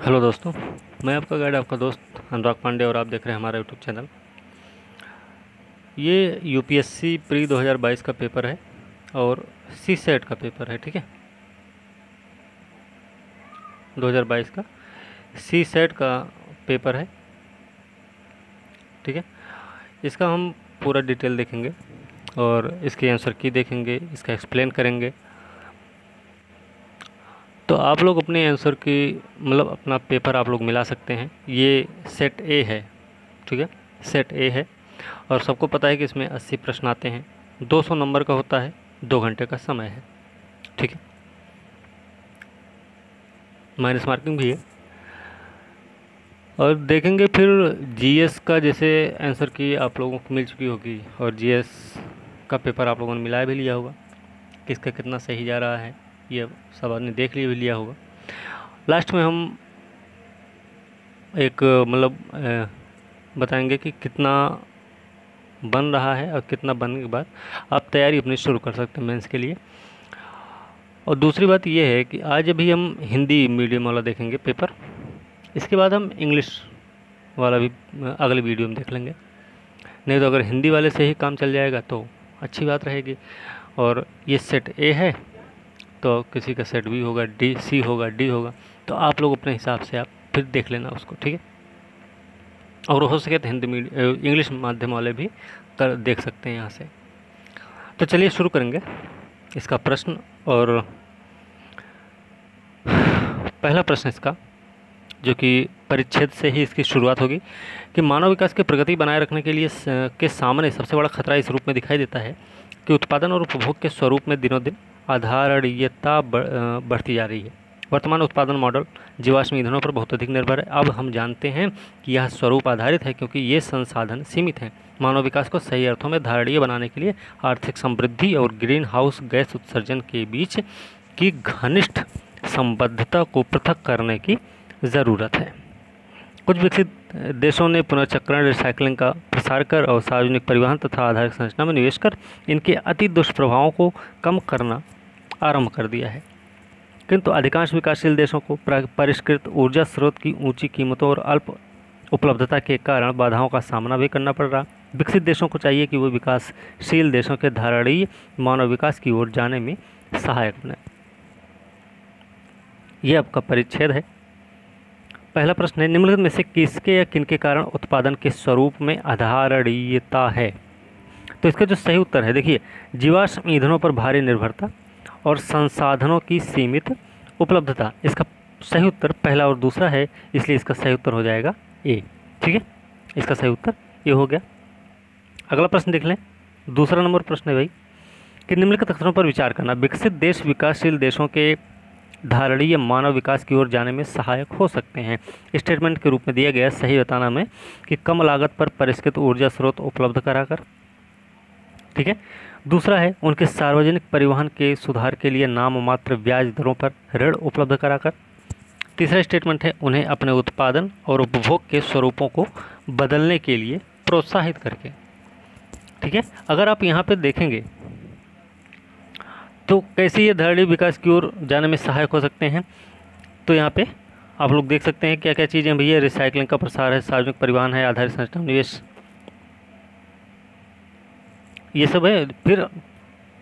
Hello दोस्तों, मैं आपका गाइड आपका दोस्त अनुराग पांडे और आप देख रहे हैं हमारा यूट्यूब चैनल। ये यूपीएससी प्री 2022 का पेपर है और सी सेट का पेपर है। ठीक है, 2022 का सी सेट का पेपर है। ठीक है, इसका हम पूरा डिटेल देखेंगे और इसके आंसर की देखेंगे, इसका एक्सप्लेन करेंगे। तो आप लोग अपने आंसर की मतलब अपना पेपर आप लोग मिला सकते हैं। ये सेट ए है। ठीक है, सेट ए है और सबको पता है कि इसमें 80 प्रश्न आते हैं, 200 नंबर का होता है, 2 घंटे का समय है। ठीक है, माइनस मार्किंग भी है। और देखेंगे फिर जीएस का, जैसे आंसर की आप लोगों को मिल चुकी होगी और जीएस का पेपर आप लोगों ने मिला भी लिया होगा, किसका कितना सही जा रहा है ये सब आपने देख लिया भी लिया होगा। लास्ट में हम एक बताएंगे कि कितना बन रहा है और कितना बनने के बाद आप तैयारी अपनी शुरू कर सकते हैं मेंस के लिए। और दूसरी बात यह है कि आज अभी हम हिंदी मीडियम वाला देखेंगे पेपर, इसके बाद हम इंग्लिश वाला भी अगले वीडियो में देख लेंगे। नहीं तो अगर हिंदी वाले से ही काम चल जाएगा तो अच्छी बात रहेगी। और ये सेट ए है तो किसी का सेट बी होगा, डी सी होगा, डी होगा, तो आप लोग अपने हिसाब से आप फिर देख लेना उसको। ठीक है, और हो सके तो हिंदी इंग्लिश माध्यम वाले भी कर देख सकते हैं यहाँ से। तो चलिए शुरू करेंगे इसका प्रश्न। और पहला प्रश्न इसका, जो कि परिच्छेद से ही इसकी शुरुआत होगी, कि मानव विकास की प्रगति बनाए रखने के लिए के सामने सबसे बड़ा खतरा इस रूप में दिखाई देता है कि उत्पादन और उपभोग के स्वरूप में दिनों दिन आधारणीयता बढ़ती जा रही है। वर्तमान उत्पादन मॉडल जीवाश्म ईंधनों पर बहुत अधिक निर्भर है। अब हम जानते हैं कि यह स्वरूप आधारित है क्योंकि ये संसाधन सीमित हैं। मानव विकास को सही अर्थों में धारणीय बनाने के लिए आर्थिक समृद्धि और ग्रीन हाउस गैस उत्सर्जन के बीच की घनिष्ठ संबद्धता को पृथक करने की ज़रूरत है। कुछ विकसित देशों ने पुनर्चक्रण, रिसाइकलिंग का प्रसार कर और सार्वजनिक परिवहन तथा आधारिक संरचना में निवेश कर इनके अति दुष्प्रभावों को कम करना आरंभ कर दिया है, किंतु अधिकांश विकासशील देशों को परिष्कृत ऊर्जा स्रोत की ऊंची कीमतों और अल्प उपलब्धता के कारण बाधाओं का सामना भी करना पड़ रहा। विकसित देशों को चाहिए कि वो विकासशील देशों के धारणीय मानव विकास की ओर जाने में सहायक बने। यह आपका परिच्छेद है। पहला प्रश्न है, निम्नलिखित में से किसके या किनके कारण उत्पादन के स्वरूप में अधारणीयता है? तो इसका जो सही उत्तर है, देखिए, जीवाश्म ईंधनों पर भारी निर्भरता और संसाधनों की सीमित उपलब्धता। इसका सही उत्तर पहला और दूसरा है, इसलिए इसका सही उत्तर हो जाएगा ए। ठीक है, इसका सही उत्तर ये हो गया। अगला प्रश्न देख लें। दूसरा नंबर प्रश्न है भाई, कि निम्नलिखित कथनों पर विचार करना। विकसित देश विकासशील देशों के धारणीय मानव विकास की ओर जाने में सहायक हो सकते हैं। स्टेटमेंट के रूप में दिया गया सही बताना में कि कम लागत पर परिष्कृत ऊर्जा स्रोत उपलब्ध कराकर। ठीक है, दूसरा है उनके सार्वजनिक परिवहन के सुधार के लिए नाम मात्र ब्याज दरों पर ऋण उपलब्ध कराकर। तीसरा स्टेटमेंट है उन्हें अपने उत्पादन और उपभोग के स्वरूपों को बदलने के लिए प्रोत्साहित करके। ठीक है, अगर आप यहाँ पे देखेंगे तो कैसे ये धारणीय विकास की ओर जाने में सहायक हो सकते हैं, तो यहाँ पे आप लोग देख सकते हैं क्या क्या चीज़ें भैया। रिसाइकलिंग का प्रसार है, सार्वजनिक परिवहन है, आधारित संरचना निवेश, ये सब है। फिर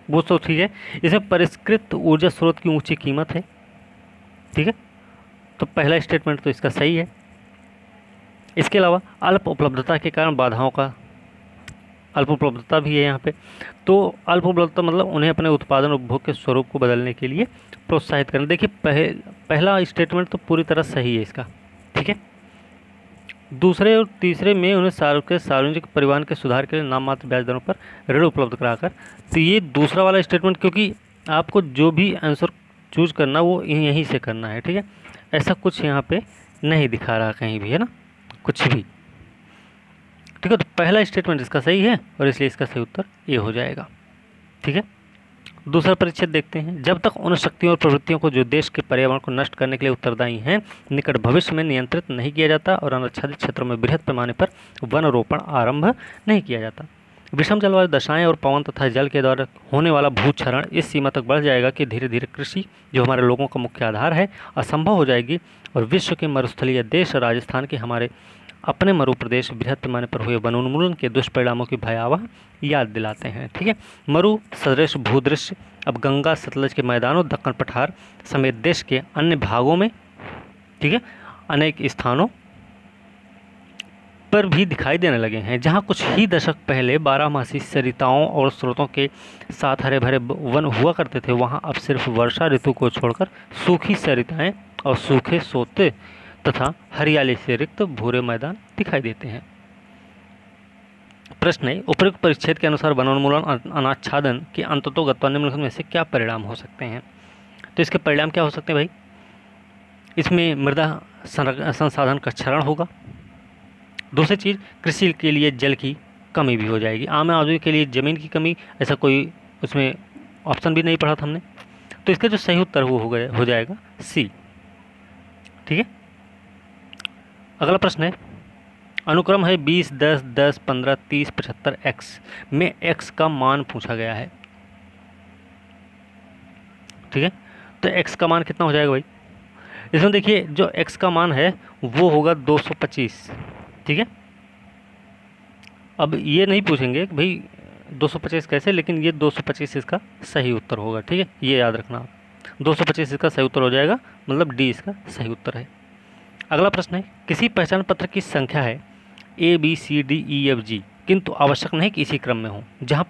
वो तो ठीक है, इसमें परिष्कृत ऊर्जा स्रोत की ऊंची कीमत है। ठीक है, तो पहला स्टेटमेंट तो इसका सही है। इसके अलावा अल्प उपलब्धता के कारण बाधाओं का, अल्प उपलब्धता भी है यहाँ पे। तो अल्प उपलब्धता मतलब उन्हें अपने उत्पादन उपभोग के स्वरूप को बदलने के लिए प्रोत्साहित करना। देखिए, पहला स्टेटमेंट तो पूरी तरह सही है इसका। ठीक है, दूसरे और तीसरे में उन्हें सार्वजनिक परिवहन के सुधार के लिए नाम मात्र ब्याज दरों पर ऋण उपलब्ध कराकर। तो ये दूसरा वाला स्टेटमेंट, क्योंकि आपको जो भी आंसर चूज करना वो यहीं से करना है। ठीक है, ऐसा कुछ यहाँ पे नहीं दिखा रहा कहीं भी, है ना, कुछ भी। ठीक है, तो पहला स्टेटमेंट इसका सही है और इसलिए इसका सही उत्तर ये हो जाएगा। ठीक है, दूसरा परिच्छेद देखते हैं। जब तक उन शक्तियों और प्रवृत्तियों को जो देश के पर्यावरण को नष्ट करने के लिए उत्तरदायी हैं निकट भविष्य में नियंत्रित नहीं किया जाता और अनाच्छादित क्षेत्रों में बृहद पैमाने पर वन रोपण आरंभ नहीं किया जाता। विषम जलवायु दशाएं और पवन तथा जल के द्वारा होने वाला भूक्षरण इस सीमा तक बढ़ जाएगा कि धीरे धीरे कृषि, जो हमारे लोगों का मुख्य आधार है, असंभव हो जाएगी और विश्व के मरुस्थलीय देश राजस्थान के हमारे अपने मरु प्रदेश बृहत् पैमाने पर हुए वनोन्मूलन के दुष्परिणामों की भयावह याद दिलाते हैं। ठीक है, मरु सदृश भूदृश्य अब गंगा सतलज के मैदानों, दक्कन पठार समेत देश के अन्य भागों में, ठीक है, अनेक स्थानों पर भी दिखाई देने लगे हैं। जहां कुछ ही दशक पहले बारहमासी सरिताओं और स्रोतों के साथ हरे भरे वन हुआ करते थे, वहां अब सिर्फ वर्षा ऋतु को छोड़कर सूखी सरिताएं और सूखे सोते तथा हरियाली से रिक्त भूरे मैदान दिखाई देते हैं। प्रश्न है, उपयुक्त परिच्छेद के अनुसार वनोन्मूलन अनाच्छादन के अंततोगत्वा निम्नलिखित में से क्या परिणाम हो सकते हैं? तो इसके परिणाम क्या हो सकते हैं भाई? इसमें मृदा संसाधन का क्षरण होगा। दूसरी चीज़, कृषि के लिए जल की कमी भी हो जाएगी। आम आदमी के लिए ज़मीन की कमी, ऐसा कोई उसमें ऑप्शन भी नहीं पढ़ा था हमने, तो इसका जो सही उत्तर वो हो जाएगा सी। ठीक है, अगला प्रश्न है, अनुक्रम है 20, 10, 10, 15, 30, 75 x में x का मान पूछा गया है। ठीक है, तो x का मान कितना हो जाएगा भाई? इसमें देखिए जो x का मान है वो होगा 225। ठीक है, अब ये नहीं पूछेंगे कि भाई 225 कैसे, लेकिन ये 225 इसका सही उत्तर होगा। ठीक है, ये याद रखना आप, 225 इसका सही उत्तर हो जाएगा, मतलब डी इसका सही उत्तर है। अगला प्रश्न है, किसी पहचान पत्र की संख्या है ABCDEFG, किंतु आवश्यक नहीं कि इसी क्रम में हो, जहां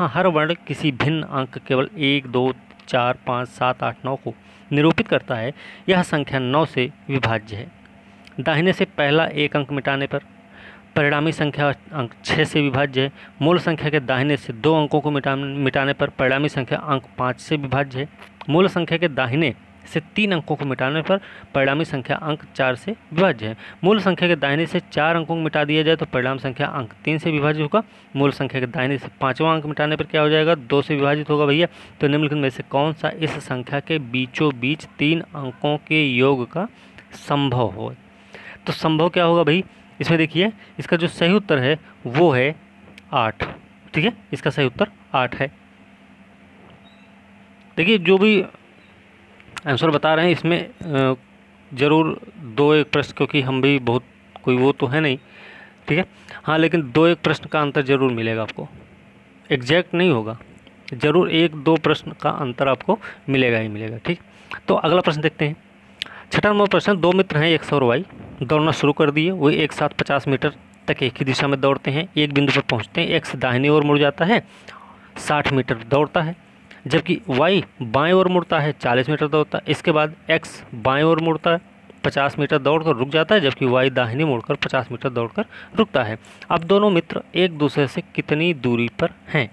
हर वर्ण किसी भिन्न अंक केवल 1, 2, 4, 5, 7, 8, 9 को निरूपित करता है। यह संख्या 9 से विभाज्य है। दाहिने से पहला एक अंक मिटाने पर परिणामी संख्या अंक 6 से विभाज्य है। मूल संख्या के दाहिने से 2 अंकों को मिटाने पर परिणामी संख्या अंक 5 से विभाज्य है। मूल संख्या के दाहिने से 3 अंकों को मिटाने पर परिणामी संख्या अंक 4 से विभाज्य है। मूल संख्या के दाहिने से 4 अंकों को मिटा दिया जाए तो परिणाम संख्या अंक 3 से विभाज्य होगा। मूल संख्या के दाहिने से 5वां अंक मिटाने पर क्या हो जाएगा? 2 से विभाजित होगा भैया। तो निम्नलिखित में से कौन सा इस संख्या के बीचों बीच 3 अंकों के योग का संभव हो? तो संभव क्या होगा भाई? इसमें देखिए इसका जो सही उत्तर है वो है 8। ठीक है, इसका सही उत्तर 8 है। देखिए जो भी आंसर बता रहे हैं इसमें ज़रूर 2-1 प्रश्न, क्योंकि हम भी बहुत कोई वो तो है नहीं, ठीक है, हाँ, लेकिन 2-1 प्रश्न का अंतर जरूर मिलेगा आपको। एग्जैक्ट नहीं होगा, ज़रूर 1-2 प्रश्न का अंतर आपको मिलेगा ही मिलेगा। ठीक, तो अगला प्रश्न देखते हैं। 6वां नंबर प्रश्न, 2 मित्र हैं X और Y, दौड़ना शुरू कर दिए। वो एक साथ 50 मीटर तक एक ही दिशा में दौड़ते हैं। एक बिंदु पर पहुंचते हैं, X दाहिनी ओर मुड़ जाता है, 60 मीटर दौड़ता है, जबकि Y बाएं ओर मुड़ता है, 40 मीटर दौड़ता है। इसके बाद X बाएं ओर मुड़ता है, 50 मीटर दौड़कर रुक जाता है, जबकि Y दाहिनी मुड़कर 50 मीटर दौड़कर रुकता है। अब दोनों मित्र एक दूसरे से कितनी दूरी पर हैं?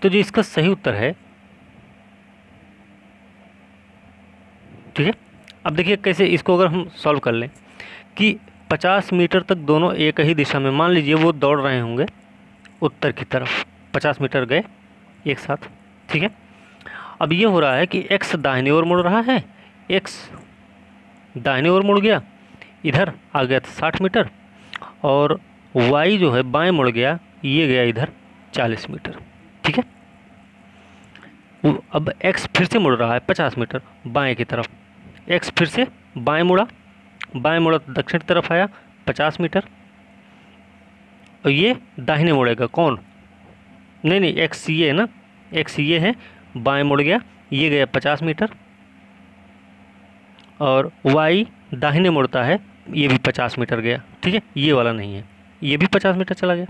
तो जो इसका सही उत्तर है, ठीक है, अब देखिए कैसे इसको अगर हम सॉल्व कर लें कि 50 मीटर तक दोनों एक ही दिशा में, मान लीजिए वो दौड़ रहे होंगे उत्तर की तरफ, 50 मीटर गए एक साथ। ठीक है, अब ये हो रहा है कि X दाहिनी ओर मुड़ रहा है, X दाहिनी ओर मुड़ गया, इधर आ गया 60 मीटर, और Y जो है बाएं मुड़ गया, ये गया इधर 40 मीटर। ठीक है, अब X फिर से मुड़ रहा है 50 मीटर बाएं की तरफ। X फिर से बाएं मुड़ा तो दक्षिण की तरफ आया 50 मीटर, और ये दाहिने मुड़ेगा। कौन? नहीं, X ये है ना, X ये है, बाएं मुड़ गया, ये गया 50 मीटर, और Y दाहिने मुड़ता है, ये भी 50 मीटर गया। ठीक है, ये वाला नहीं है, ये भी 50 मीटर चला गया।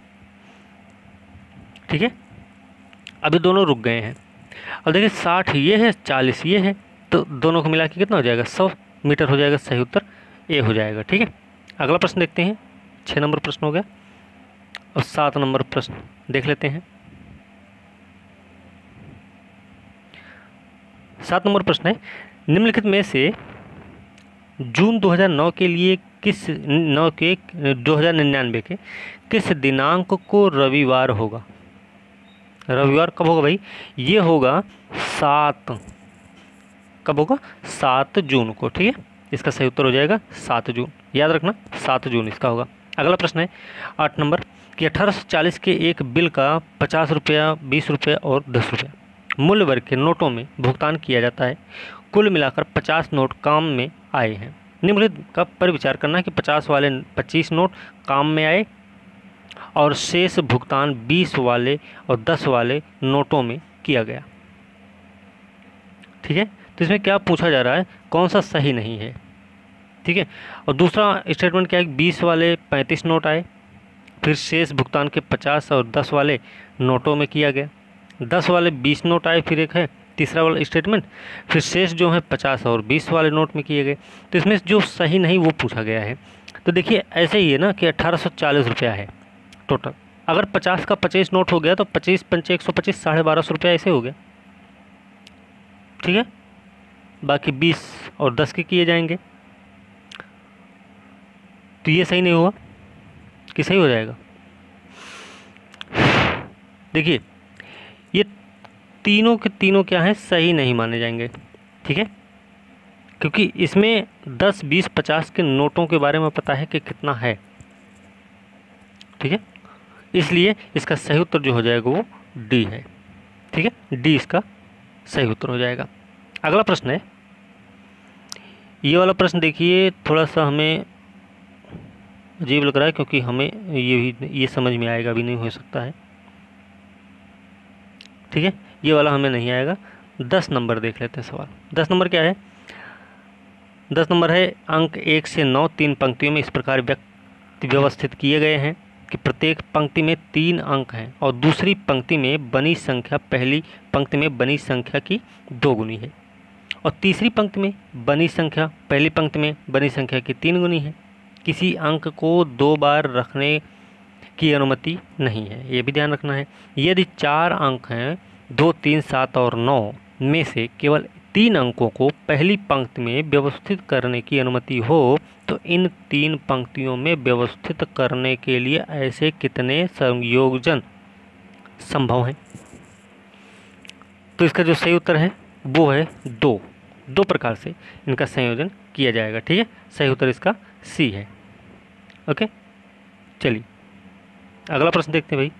ठीक है, अभी दोनों रुक गए हैं। अब देखिए 60 ये है, 40 ये है, तो दोनों को मिला के कितना हो जाएगा? 100 मीटर हो जाएगा। सही उत्तर ए हो जाएगा। ठीक है, अगला प्रश्न देखते हैं। 6 नंबर प्रश्न हो गया, और 7 नंबर प्रश्न देख लेते हैं। 7 नंबर प्रश्न है, निम्नलिखित में से जून 2009 के लिए 2099 के किस दिनांक को रविवार होगा? रविवार कब होगा भाई? ये होगा 7, कब होगा? 7 जून को। ठीक है, इसका सही उत्तर हो जाएगा 7 जून। याद रखना 7 जून इसका होगा। अगला प्रश्न है 8 नंबर कि 1840 के एक बिल का 50 रुपया, 20 रुपये और 10 रुपया मूल्य वर्ग के नोटों में भुगतान किया जाता है। कुल मिलाकर 50 नोट काम में आए हैं। निम्नलिखित का पर विचार करना है कि 50 वाले 25 नोट काम में आए और शेष भुगतान 20 वाले और 10 वाले नोटों में किया गया। ठीक है, तो इसमें क्या पूछा जा रहा है, कौन सा सही नहीं है। ठीक है, और दूसरा स्टेटमेंट क्या है, 20 वाले 35 नोट आए, फिर शेष भुगतान के 50 और 10 वाले नोटों में किया गया। 10 वाले 20 नोट आए, फिर एक है तीसरा वाला स्टेटमेंट, फिर शेष जो है 50 और 20 वाले नोट में किए गए। तो इसमें जो सही नहीं वो पूछा गया है। तो देखिए ऐसे ही है ना कि 1840 रुपया है टोटल। अगर 50 का 25 नोट हो गया तो 25 पंचे 125, 1250 रुपया ऐसे हो गया। ठीक है, बाकी 20 और 10 के किए जाएंगे। तो ये सही नहीं हुआ कि सही हो जाएगा। देखिए ये तीनों के तीनों क्या हैं, सही नहीं माने जाएंगे। ठीक है, क्योंकि इसमें 10, 20, 50 के नोटों के बारे में पता है कि कितना है। ठीक है, इसलिए इसका सही उत्तर जो हो जाएगा वो डी है। ठीक है, डी इसका सही उत्तर हो जाएगा। अगला प्रश्न है, ये वाला प्रश्न देखिए थोड़ा सा हमें अजीब लग रहा है, क्योंकि हमें ये समझ में आएगा भी नहीं हो सकता है। ठीक है, ये वाला हमें नहीं आएगा। 10 नंबर देख लेते हैं सवाल। 10 नंबर क्या है, 10 नंबर है अंक 1 से 9 3 पंक्तियों में इस प्रकार व्यवस्थित किए गए हैं कि प्रत्येक पंक्ति में 3 अंक हैं और दूसरी पंक्ति में बनी संख्या पहली पंक्ति में बनी संख्या की 2 गुनी है और तीसरी पंक्ति में बनी संख्या पहली पंक्ति में बनी संख्या की 3 गुनी है। किसी अंक को 2 बार रखने की अनुमति नहीं है, ये भी ध्यान रखना है। यदि 4 अंक हैं 2, 3, 7 और 9 में से केवल 3 अंकों को पहली पंक्ति में व्यवस्थित करने की अनुमति हो तो इन 3 पंक्तियों में व्यवस्थित करने के लिए ऐसे कितने संयोजन संभव हैं। तो इसका जो सही उत्तर है वो है 2 प्रकार से इनका संयोजन किया जाएगा। ठीक है, सही उत्तर इसका सी है। ओके, चलिए अगला प्रश्न देखते हैं भाई।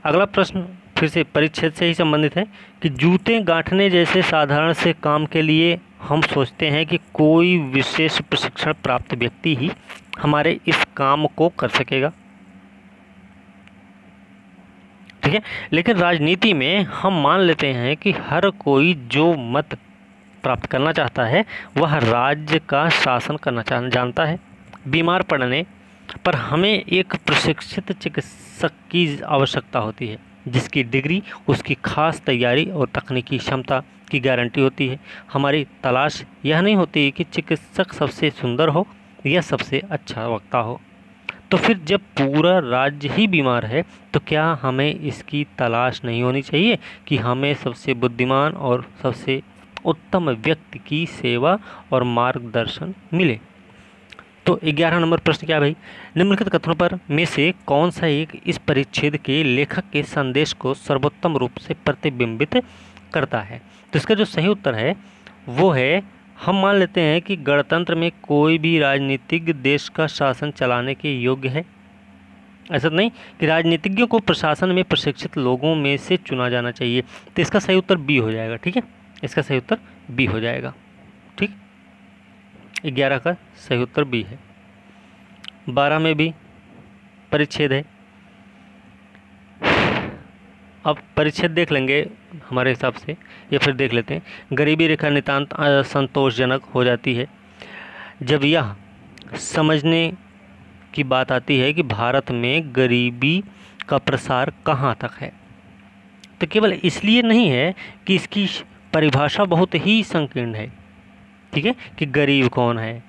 अगला प्रश्न फिर से परिच्छेद से ही संबंधित है कि जूते गांठने जैसे साधारण से काम के लिए हम सोचते हैं कि कोई विशेष प्रशिक्षण प्राप्त व्यक्ति ही हमारे इस काम को कर सकेगा। ठीक है, लेकिन राजनीति में हम मान लेते हैं कि हर कोई जो मत प्राप्त करना चाहता है वह राज्य का शासन करना जानता है। बीमार पड़ने पर हमें एक प्रशिक्षित चिकित्सक की आवश्यकता होती है जिसकी डिग्री उसकी खास तैयारी और तकनीकी क्षमता की गारंटी होती है। हमारी तलाश यह नहीं होती कि चिकित्सक सबसे सुंदर हो या सबसे अच्छा वक्ता हो। तो फिर जब पूरा राज्य ही बीमार है तो क्या हमें इसकी तलाश नहीं होनी चाहिए कि हमें सबसे बुद्धिमान और सबसे उत्तम व्यक्ति की सेवा और मार्गदर्शन मिले। तो 11 नंबर प्रश्न क्या भाई, निम्नलिखित कथनों पर में से कौन सा एक इस परिच्छेद के लेखक के संदेश को सर्वोत्तम रूप से प्रतिबिंबित करता है। तो इसका जो सही उत्तर है वो है, हम मान लेते हैं कि गणतंत्र में कोई भी राजनीतिज्ञ देश का शासन चलाने के योग्य है। ऐसा नहीं कि राजनीतिज्ञों को प्रशासन में प्रशिक्षित लोगों में से चुना जाना चाहिए। तो इसका सही उत्तर बी हो जाएगा। ठीक है, इसका सही उत्तर बी हो जाएगा। ठीक, 11 का सही उत्तर बी है। 12 में भी परिच्छेद है। अब परिच्छेद देख लेंगे हमारे हिसाब से, या फिर देख लेते हैं। गरीबी रेखा नितांत असंतोषजनक हो जाती है जब यह समझने की बात आती है कि भारत में गरीबी का प्रसार कहाँ तक है। तो केवल इसलिए नहीं है कि इसकी परिभाषा बहुत ही संकीर्ण है। ठीक है, कि गरीब कौन है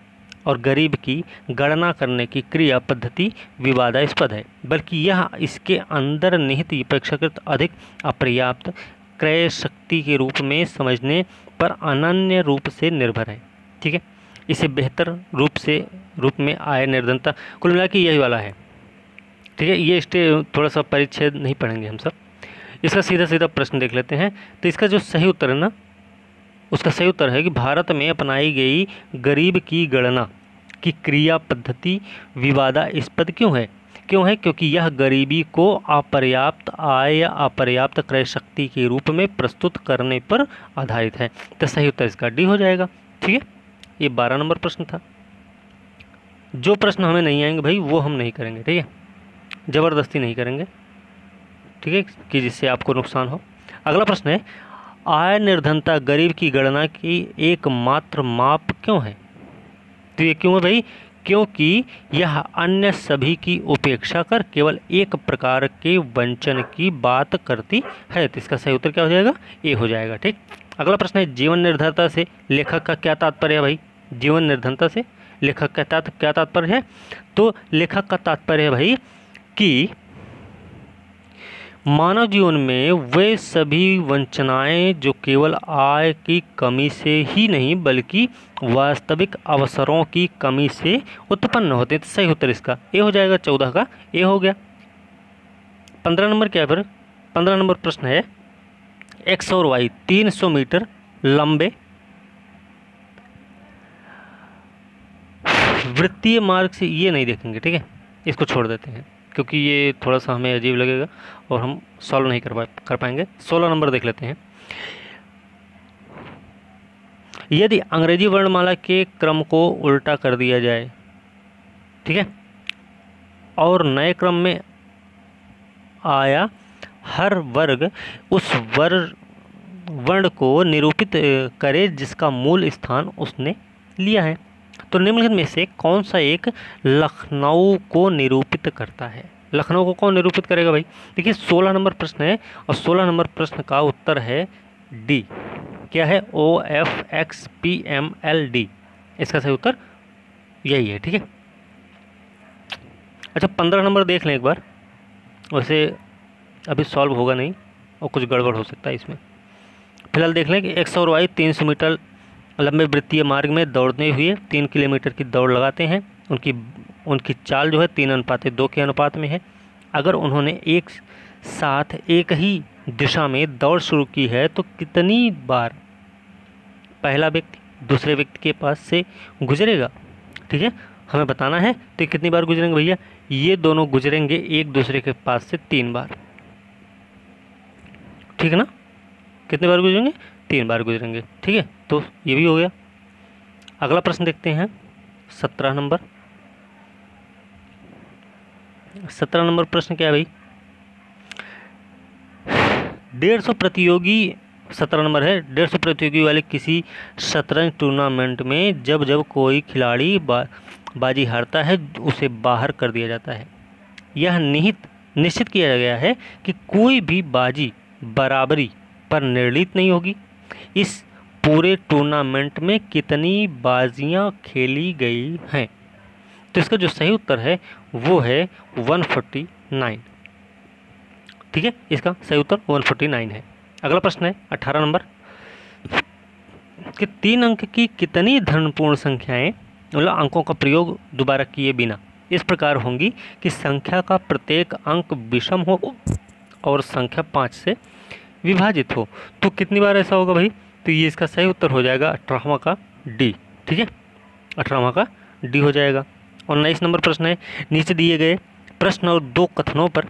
और गरीब की गणना करने की क्रिया पद्धति विवादास्पद है, बल्कि यह इसके अंदर निहित अपेक्षाकृत अधिक अपर्याप्त क्रय शक्ति के रूप में समझने पर अनन्य रूप से निर्भर है। ठीक है, इसे बेहतर रूप में आय निर्धनता, कुल मिला के यही वाला है। ठीक है, ये थोड़ा सा परिच्छेद नहीं पढ़ेंगे हम सब। इसका सीधा सीधा प्रश्न देख लेते हैं। तो इसका जो सही उत्तर है ना, उसका सही उत्तर है कि भारत में अपनाई गई गरीब की गणना कि क्रिया पद्धति विवादास्पद क्यों है? क्योंकि यह गरीबी को अपर्याप्त आय या अपर्याप्त क्रय शक्ति के रूप में प्रस्तुत करने पर आधारित है। तो सही उत्तर इसका डी हो जाएगा। ठीक है, ये 12 नंबर प्रश्न था। जो प्रश्न हमें नहीं आएंगे भाई वो हम नहीं करेंगे, ठीक है, ज़बरदस्ती नहीं करेंगे, ठीक है, कि जिससे आपको नुकसान हो। अगला प्रश्न है, आय निर्धनता गरीब की गणना की एकमात्र माप क्यों है? तो ये क्यों है भाई? क्योंकि यह अन्य सभी की उपेक्षा कर केवल एक प्रकार के वंचन की बात करती है। तो इसका सही उत्तर क्या हो जाएगा? ए हो जाएगा। ठीक, अगला प्रश्न है, जीवन निर्धनता से लेखक का क्या तात्पर्य है भाई? जीवन निर्धनता से लेखक का क्या तात्पर्य है? तो लेखक का तात्पर्य है भाई कि मानव जीवन में वे सभी वंचनाएं जो केवल आय की कमी से ही नहीं बल्कि वास्तविक अवसरों की कमी से उत्पन्न होते हैं। तो सही उत्तर इसका ए हो जाएगा। 14 का ए हो गया। 15 नंबर क्या है फिर? 15 नंबर प्रश्न है, एक्स और वाई 300 मीटर लंबे वृत्तीय मार्ग से, ये नहीं देखेंगे, ठीक है, इसको छोड़ देते हैं क्योंकि ये थोड़ा सा हमें अजीब लगेगा और हम सॉल्व नहीं कर पाएंगे। 16 नंबर देख लेते हैं। यदि अंग्रेजी वर्णमाला के क्रम को उल्टा कर दिया जाए, ठीक है, और नए क्रम में आया हर वर्ग उस वर्ण को निरूपित करे जिसका मूल स्थान उसने लिया है, तो निम्नलिखित में से कौन सा एक लखनऊ को निरूपित करता है? लखनऊ को कौन निरूपित करेगा भाई? देखिए 16 नंबर प्रश्न है और 16 नंबर प्रश्न का उत्तर है डी। क्या है? OFXPMLD, इसका सही उत्तर यही है। ठीक है, अच्छा 15 नंबर देख लें एक बार, वैसे अभी सॉल्व होगा नहीं और कुछ गड़बड़ हो सकता है इसमें। फिलहाल देख लें कि एक्स और वाई 300 मीटर लंबे वृत्तीय मार्ग में दौड़ते हुए 3 किलोमीटर की दौड़ लगाते हैं। उनकी चाल जो है 3:2 के अनुपात में है। अगर उन्होंने एक साथ एक ही दिशा में दौड़ शुरू की है तो कितनी बार पहला व्यक्ति दूसरे व्यक्ति के पास से गुजरेगा? ठीक है, हमें बताना है। तो कितनी बार गुजरेंगे भैया? ये दोनों गुजरेंगे एक दूसरे के पास से 3 बार, ठीक है ना? कितनी बार गुजरेंगे? 3 बार गुजरेंगे। ठीक है, तो ये भी हो गया। अगला प्रश्न देखते हैं 17 नंबर। 17 नंबर प्रश्न क्या है भाई? 150 प्रतियोगी, 17 नंबर है, 150 प्रतियोगी वाले किसी शतरंज टूर्नामेंट में जब जब कोई खिलाड़ी बाजी हारता है उसे बाहर कर दिया जाता है। यह निश्चित किया गया है कि कोई भी बाजी बराबरी पर निर्णीत नहीं होगी। इस पूरे टूर्नामेंट में कितनी बाजियां खेली गई हैं? तो इसका जो सही उत्तर है वो है 149। ठीक है, इसका सही उत्तर 149 है। अगला प्रश्न है 18 नंबर कि 3 अंक की कितनी धनपूर्ण संख्याएं, मतलब अंकों का प्रयोग दोबारा किए बिना, इस प्रकार होंगी कि संख्या का प्रत्येक अंक विषम हो और संख्या 5 से विभाजित हो। तो कितनी बार ऐसा होगा भाई? तो ये इसका सही उत्तर हो जाएगा 18वां का डी। ठीक है, 18वां का डी हो जाएगा। और 19 नंबर प्रश्न है, नीचे दिए गए प्रश्न और 2 कथनों पर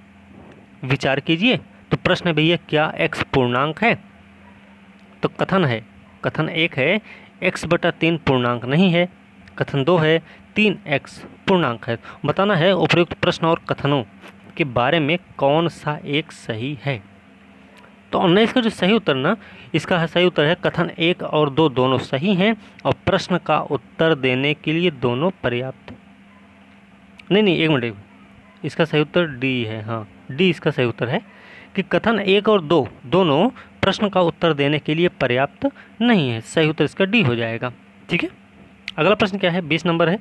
विचार कीजिए। तो प्रश्न है भैया, क्या x पूर्णांक है? तो कथन है, कथन 1 है x/3 पूर्णांक नहीं है। कथन 2 है 3x पूर्णांक है। बताना है उपयुक्त प्रश्न और कथनों के बारे में कौन सा एक सही है। तो 19 का जो सही उत्तर ना, इसका सही उत्तर है कथन 1 और 2 दोनों सही हैं और प्रश्न का उत्तर देने के लिए दोनों पर्याप्त। नहीं, एक मिनट, इसका सही उत्तर डी है। हाँ, डी इसका सही उत्तर है कि कथन 1 और 2 दोनों प्रश्न का उत्तर देने के लिए पर्याप्त नहीं है। सही उत्तर इसका डी हो जाएगा। ठीक है, अगला प्रश्न क्या है? 20 नंबर है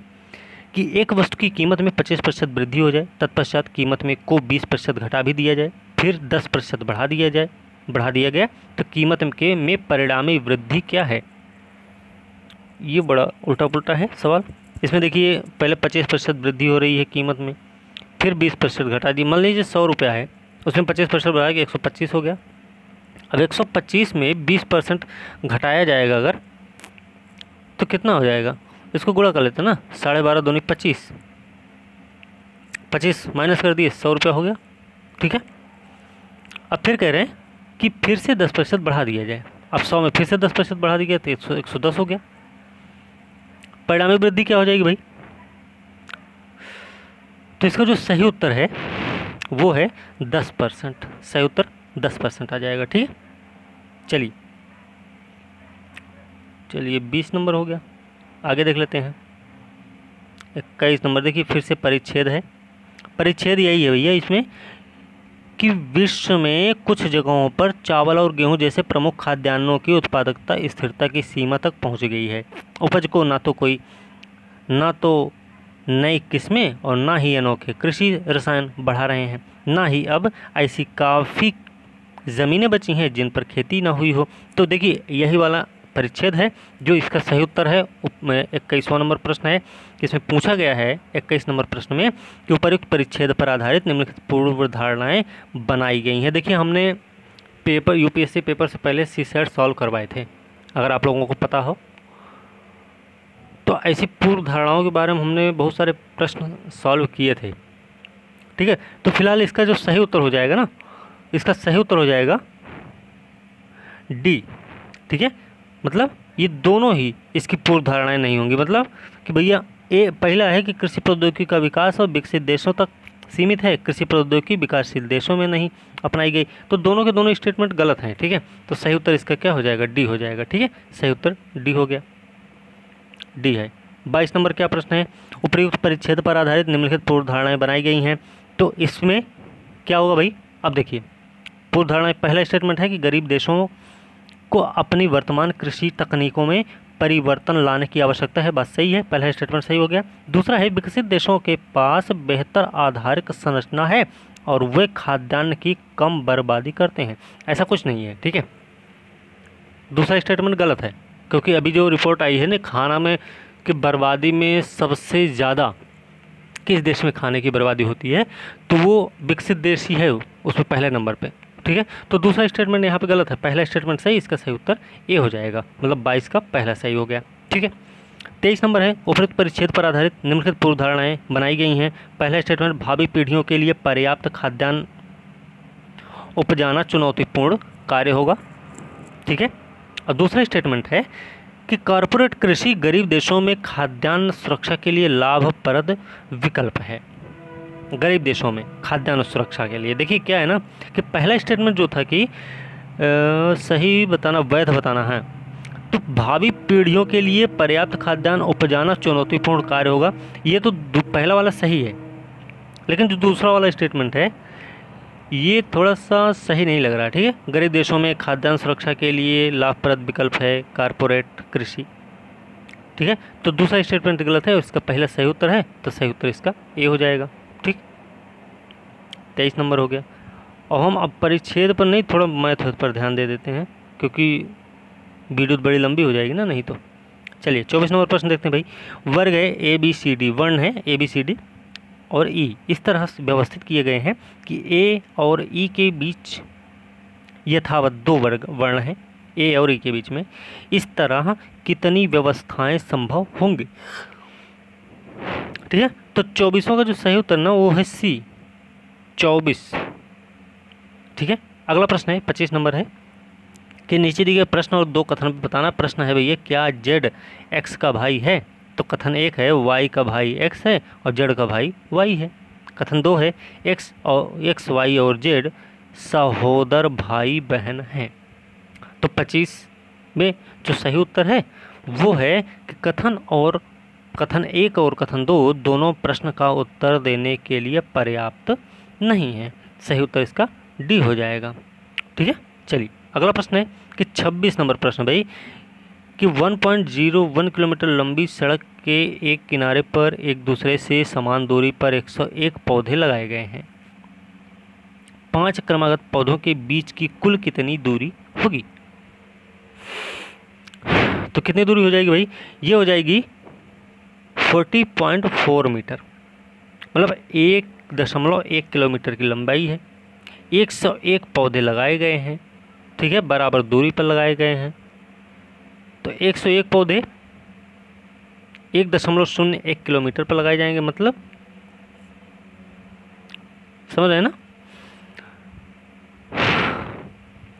कि एक वस्तु की कीमत में 25% वृद्धि हो जाए, तत्पश्चात कीमत में को 20% घटा भी दिया जाए, फिर 10% बढ़ा दिया गया, तो कीमत में परिणामी वृद्धि क्या है? ये बड़ा उल्टा पुल्टा है सवाल। इसमें देखिए, पहले 25% वृद्धि हो रही है कीमत में, फिर 20% घटा दी। मान लीजिए 100 रुपया है, उसमें 25% बढ़ा के 125 हो गया। अब 125 में 20% घटाया जाएगा अगर, तो कितना हो जाएगा? इसको गुणा कर लेते हैं ना, 12.5 दूनी 25, 25 माइनस कर दिए 100 रुपया हो गया। ठीक है, अब फिर कह रहे हैं कि फिर से 10% बढ़ा दिया जाए। अब 100 में फिर से 10% बढ़ा दिया तो 110 हो गया। परिणामी वृद्धि क्या हो जाएगी भाई? तो इसका जो सही उत्तर है वो है 10%। सही उत्तर 10% आ जाएगा। ठीक है, चलिए 20 नंबर हो गया। आगे देख लेते हैं 21 नंबर। देखिए फिर से परिच्छेद है। परिच्छेद यही है भैया इसमें कि विश्व में कुछ जगहों पर चावल और गेहूं जैसे प्रमुख खाद्यान्नों की उत्पादकता स्थिरता की सीमा तक पहुंच गई है। उपज को ना तो नई किस्में और ना ही अनोखे कृषि रसायन बढ़ा रहे हैं, ना ही अब ऐसी काफ़ी ज़मीनें बची हैं जिन पर खेती ना हुई हो। तो देखिए यही वाला परिच्छेद है जो इसका सही उत्तर है। 21वां नंबर प्रश्न है, इसमें पूछा गया है 21 नंबर प्रश्न में कि उपयुक्त परिच्छेद पर आधारित निम्नलिखित पूर्व धारणाएं बनाई गई हैं। देखिए हमने पेपर यूपीएससी पेपर से पहले सीसेट सॉल्व करवाए थे, अगर आप लोगों को पता हो तो ऐसी पूर्व धारणाओं के बारे में हमने बहुत सारे प्रश्न सॉल्व किए थे। ठीक है, तो फिलहाल इसका जो सही उत्तर हो जाएगा ना, इसका सही उत्तर हो जाएगा डी। ठीक है, मतलब ये दोनों ही इसकी पूर्व धारणाएं नहीं होंगी। मतलब कि भैया ए पहला है कि कृषि प्रौद्योगिकी का विकास और विकसित देशों तक सीमित है, कृषि प्रौद्योगिकी विकासशील देशों में नहीं अपनाई गई। तो दोनों के दोनों स्टेटमेंट गलत हैं। ठीक है, तो सही उत्तर इसका क्या हो जाएगा? डी हो जाएगा। ठीक है, सही उत्तर डी हो गया, डी है। 22 नंबर क्या प्रश्न है? उपयुक्त परिच्छेद पर आधारित निम्नलिखित पूर्व धारणाएं बनाई गई हैं। तो इसमें क्या होगा भाई? अब देखिए पूर्व धारणा पहला स्टेटमेंट है कि गरीब देशों को अपनी वर्तमान कृषि तकनीकों में परिवर्तन लाने की आवश्यकता है। बात सही है, पहला स्टेटमेंट सही हो गया। दूसरा है विकसित देशों के पास बेहतर आधारिक संरचना है और वे खाद्यान्न की कम बर्बादी करते हैं। ऐसा कुछ नहीं है। ठीक है, दूसरा स्टेटमेंट गलत है क्योंकि अभी जो रिपोर्ट आई है ना खाना में कि बर्बादी में सबसे ज़्यादा किस देश में खाने की बर्बादी होती है, तो वो विकसित देश ही है उसमें पहले नंबर पे। ठीक है, तो दूसरा स्टेटमेंट यहाँ पे गलत है, पहला स्टेटमेंट सही, इसका सही उत्तर ए हो जाएगा। मतलब 22 का पहला सही हो गया। ठीक है, 23 नंबर है उपरोक्त परिच्छेद पर आधारित निम्नलिखित पूर्व धारणाएं बनाई गई हैं। पहला स्टेटमेंट भावी पीढ़ियों के लिए पर्याप्त खाद्यान्न उपजाना चुनौतीपूर्ण कार्य होगा। ठीक है, और दूसरा स्टेटमेंट है कि कॉरपोरेट कृषि गरीब देशों में खाद्यान्न सुरक्षा के लिए लाभप्रद विकल्प है। गरीब देशों में खाद्यान्न सुरक्षा के लिए देखिए क्या है ना कि पहला स्टेटमेंट जो था कि सही बताना वैध बताना है, तो भावी पीढ़ियों के लिए पर्याप्त खाद्यान्न उपजाना चुनौतीपूर्ण कार्य होगा, ये तो पहला वाला सही है। लेकिन जो दूसरा वाला स्टेटमेंट है ये थोड़ा सा सही नहीं लग रहा। ठीक है, गरीब देशों में खाद्यान्न सुरक्षा के लिए लाभप्रद विकल्प है कॉरपोरेट कृषि। ठीक है, तो दूसरा स्टेटमेंट गलत है, इसका पहला सही उत्तर है, तो सही उत्तर इसका ए हो जाएगा। ठीक, 23 नंबर हो गया। और हम अब परिच्छेद पर नहीं, थोड़ा मैथ पर ध्यान दे देते हैं क्योंकि वीडियो बड़ी लंबी हो जाएगी ना नहीं तो। चलिए 24 नंबर प्रश्न देखते हैं भाई। वर्ग है ABCD, वर्ण है ABCD और ई इस तरह से व्यवस्थित किए गए हैं कि ए और ई के बीच यथावत दो वर्ण हैं, ए और ई के बीच में। इस तरह कितनी व्यवस्थाएं संभव होंगी? ठीक है, तो 24वां का जो सही उत्तर ना वो है सी, 24। ठीक है, अगला प्रश्न है 25 नंबर है कि नीचे दिए गए प्रश्न और दो कथन बताना। प्रश्न है भैया क्या जेड एक्स का भाई है? तो कथन एक है वाई का भाई एक्स है और जेड का भाई वाई है। कथन दो है एक्स वाई और जेड सहोदर भाई बहन हैं। तो 25 में जो सही उत्तर है वो है कि कथन एक और कथन दो दोनों प्रश्न का उत्तर देने के लिए पर्याप्त नहीं है। सही उत्तर इसका डी हो जाएगा। ठीक है, चलिए अगला प्रश्न है कि 26 नंबर प्रश्न भाई कि 1.01 किलोमीटर लंबी सड़क के एक किनारे पर एक दूसरे से समान दूरी पर 101 पौधे लगाए गए हैं। 5 क्रमागत पौधों के बीच की कुल कितनी दूरी होगी? तो कितनी दूरी हो जाएगी भाई? ये हो जाएगी 40.4 मीटर, मतलब 1.1 किलोमीटर की लंबाई है। 101 पौधे लगाए गए हैं। ठीक है, बराबर दूरी पर लगाए गए हैं। तो 101 पौधे 1.01 किलोमीटर पर लगाए जाएंगे, मतलब समझ रहे हैं ना।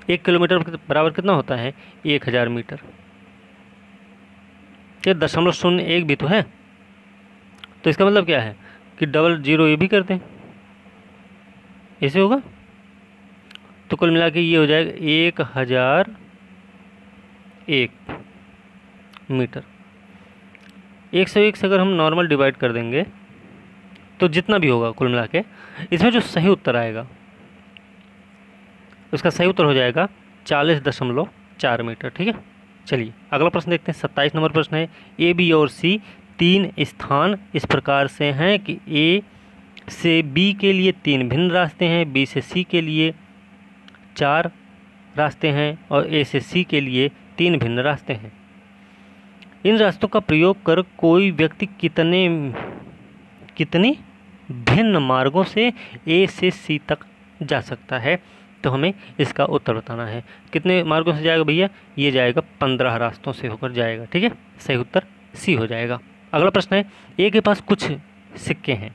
1 किलोमीटर बराबर कितना होता है? 1000 मीटर। ये 0.01 भी तो है, तो इसका मतलब क्या है कि डबल जीरो ये भी कर दें, ऐसे होगा। तो कुल मिला के ये हो जाएगा 1001 मीटर। 101 से अगर हम नॉर्मल डिवाइड कर देंगे तो जितना भी होगा कुल मिला के, इसमें जो सही उत्तर आएगा उसका सही उत्तर हो जाएगा 40.4 मीटर। ठीक है, चलिए अगला प्रश्न देखते हैं। 27 नंबर प्रश्न है, ए बी और सी तीन स्थान इस प्रकार से हैं कि ए से बी के लिए 3 भिन्न रास्ते हैं, बी से सी के लिए 4 रास्ते हैं और ए से सी के लिए 3 भिन्न रास्ते हैं। इन रास्तों का प्रयोग कर कोई व्यक्ति कितनी भिन्न मार्गों से ए से सी तक जा सकता है? तो हमें इसका उत्तर बताना है। कितने मार्गों से जाएगा भैया? ये जाएगा 15 रास्तों से होकर जाएगा। ठीक है, सही उत्तर सी हो जाएगा। अगला प्रश्न है, ए के पास कुछ सिक्के हैं,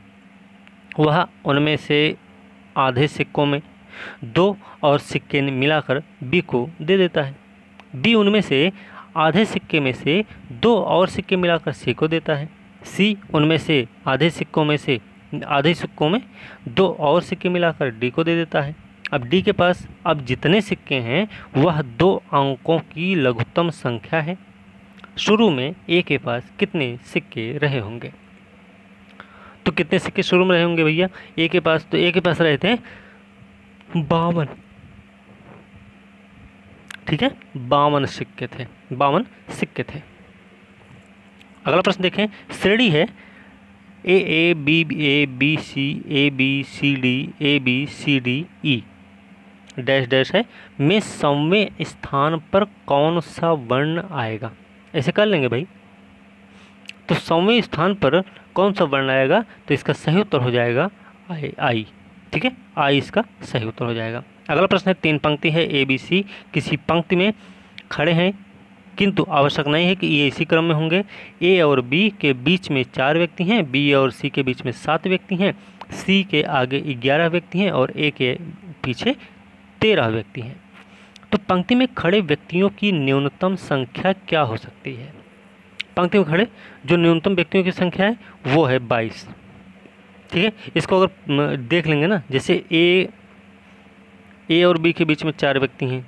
वह उनमें से आधे सिक्कों में 2 और सिक्के मिलाकर बी को दे देता है। बी उनमें से आधे सिक्के में से 2 और सिक्के मिलाकर सी को देता है। सी उनमें से आधे सिक्कों में 2 और सिक्के मिलाकर डी को दे देता है। अब डी के पास अब जितने सिक्के हैं वह 2 अंकों की लघुत्तम संख्या है। शुरू में ए के पास कितने सिक्के रहे होंगे? तो कितने सिक्के शुरू में रहे होंगे भैया? ए के पास रहे थे 52। ठीक है, 52 सिक्के थे। अगला प्रश्न देखें, श्रेणी है A B C D E dash dash है में सौवें स्थान पर कौन सा वर्ण आएगा? ऐसे कर लेंगे भाई। तो सौवें स्थान पर कौन सा वर्ण आएगा? तो इसका सही उत्तर हो जाएगा आई। ठीक है, आई इसका सही उत्तर हो जाएगा। अगला प्रश्न है, 3 पंक्ति है, ए बी सी किसी पंक्ति में खड़े हैं किंतु आवश्यक नहीं है कि ये इसी क्रम में होंगे। ए और बी के बीच में 4 व्यक्ति हैं, बी और सी के बीच में 7 व्यक्ति हैं, सी के आगे 11 व्यक्ति हैं और ए के पीछे 13 व्यक्ति हैं। तो पंक्ति में खड़े व्यक्तियों की न्यूनतम संख्या क्या हो सकती है? पंक्ति में खड़े जो न्यूनतम व्यक्तियों की संख्या है वो है 22। ठीक है, इसको अगर देख लेंगे ना, जैसे ए और बी के बीच में 4 व्यक्ति हैं,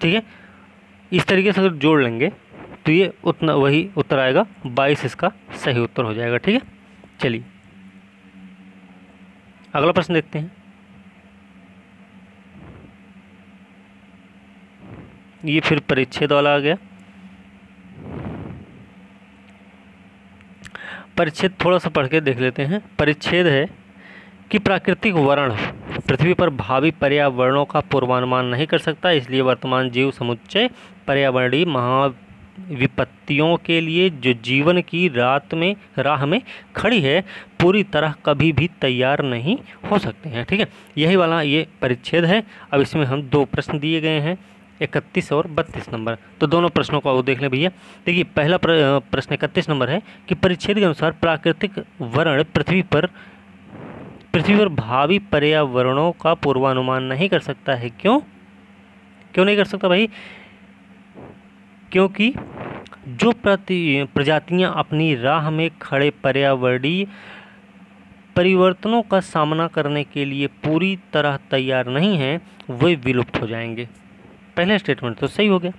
ठीक है, इस तरीके से अगर जोड़ लेंगे तो ये उतना वही उत्तर आएगा, 22 इसका सही उत्तर हो जाएगा। ठीक है, चलिए अगला प्रश्न देखते हैं। ये फिर परिच्छेद वाला आ गया। परिच्छेद थोड़ा सा पढ़ के देख लेते हैं। परिच्छेद है कि प्राकृतिक वर्ण पृथ्वी पर भावी पर्यावरणों का पूर्वानुमान नहीं कर सकता, इसलिए वर्तमान जीव समुच्चय पर्यावरणीय महाविपत्तियों के लिए जो जीवन की राह में खड़ी है पूरी तरह कभी भी तैयार नहीं हो सकते हैं। ठीक है, यही वाला ये परिच्छेद है। अब इसमें हम 2 प्रश्न दिए गए हैं, 31 और 32 नंबर। तो दोनों प्रश्नों को देख लें भैया। देखिए, पहला प्रश्न 31 नंबर है कि परिच्छेद के अनुसार प्राकृतिक वर्ण पृथ्वी पर भावी पर्यावरणों का पूर्वानुमान नहीं कर सकता है। क्यों नहीं कर सकता भाई? क्योंकि जो प्रजातियां अपनी राह में खड़े पर्यावरणीय परिवर्तनों का सामना करने के लिए पूरी तरह तैयार नहीं हैं, वे विलुप्त हो जाएंगे। पहला स्टेटमेंट तो सही हो गया।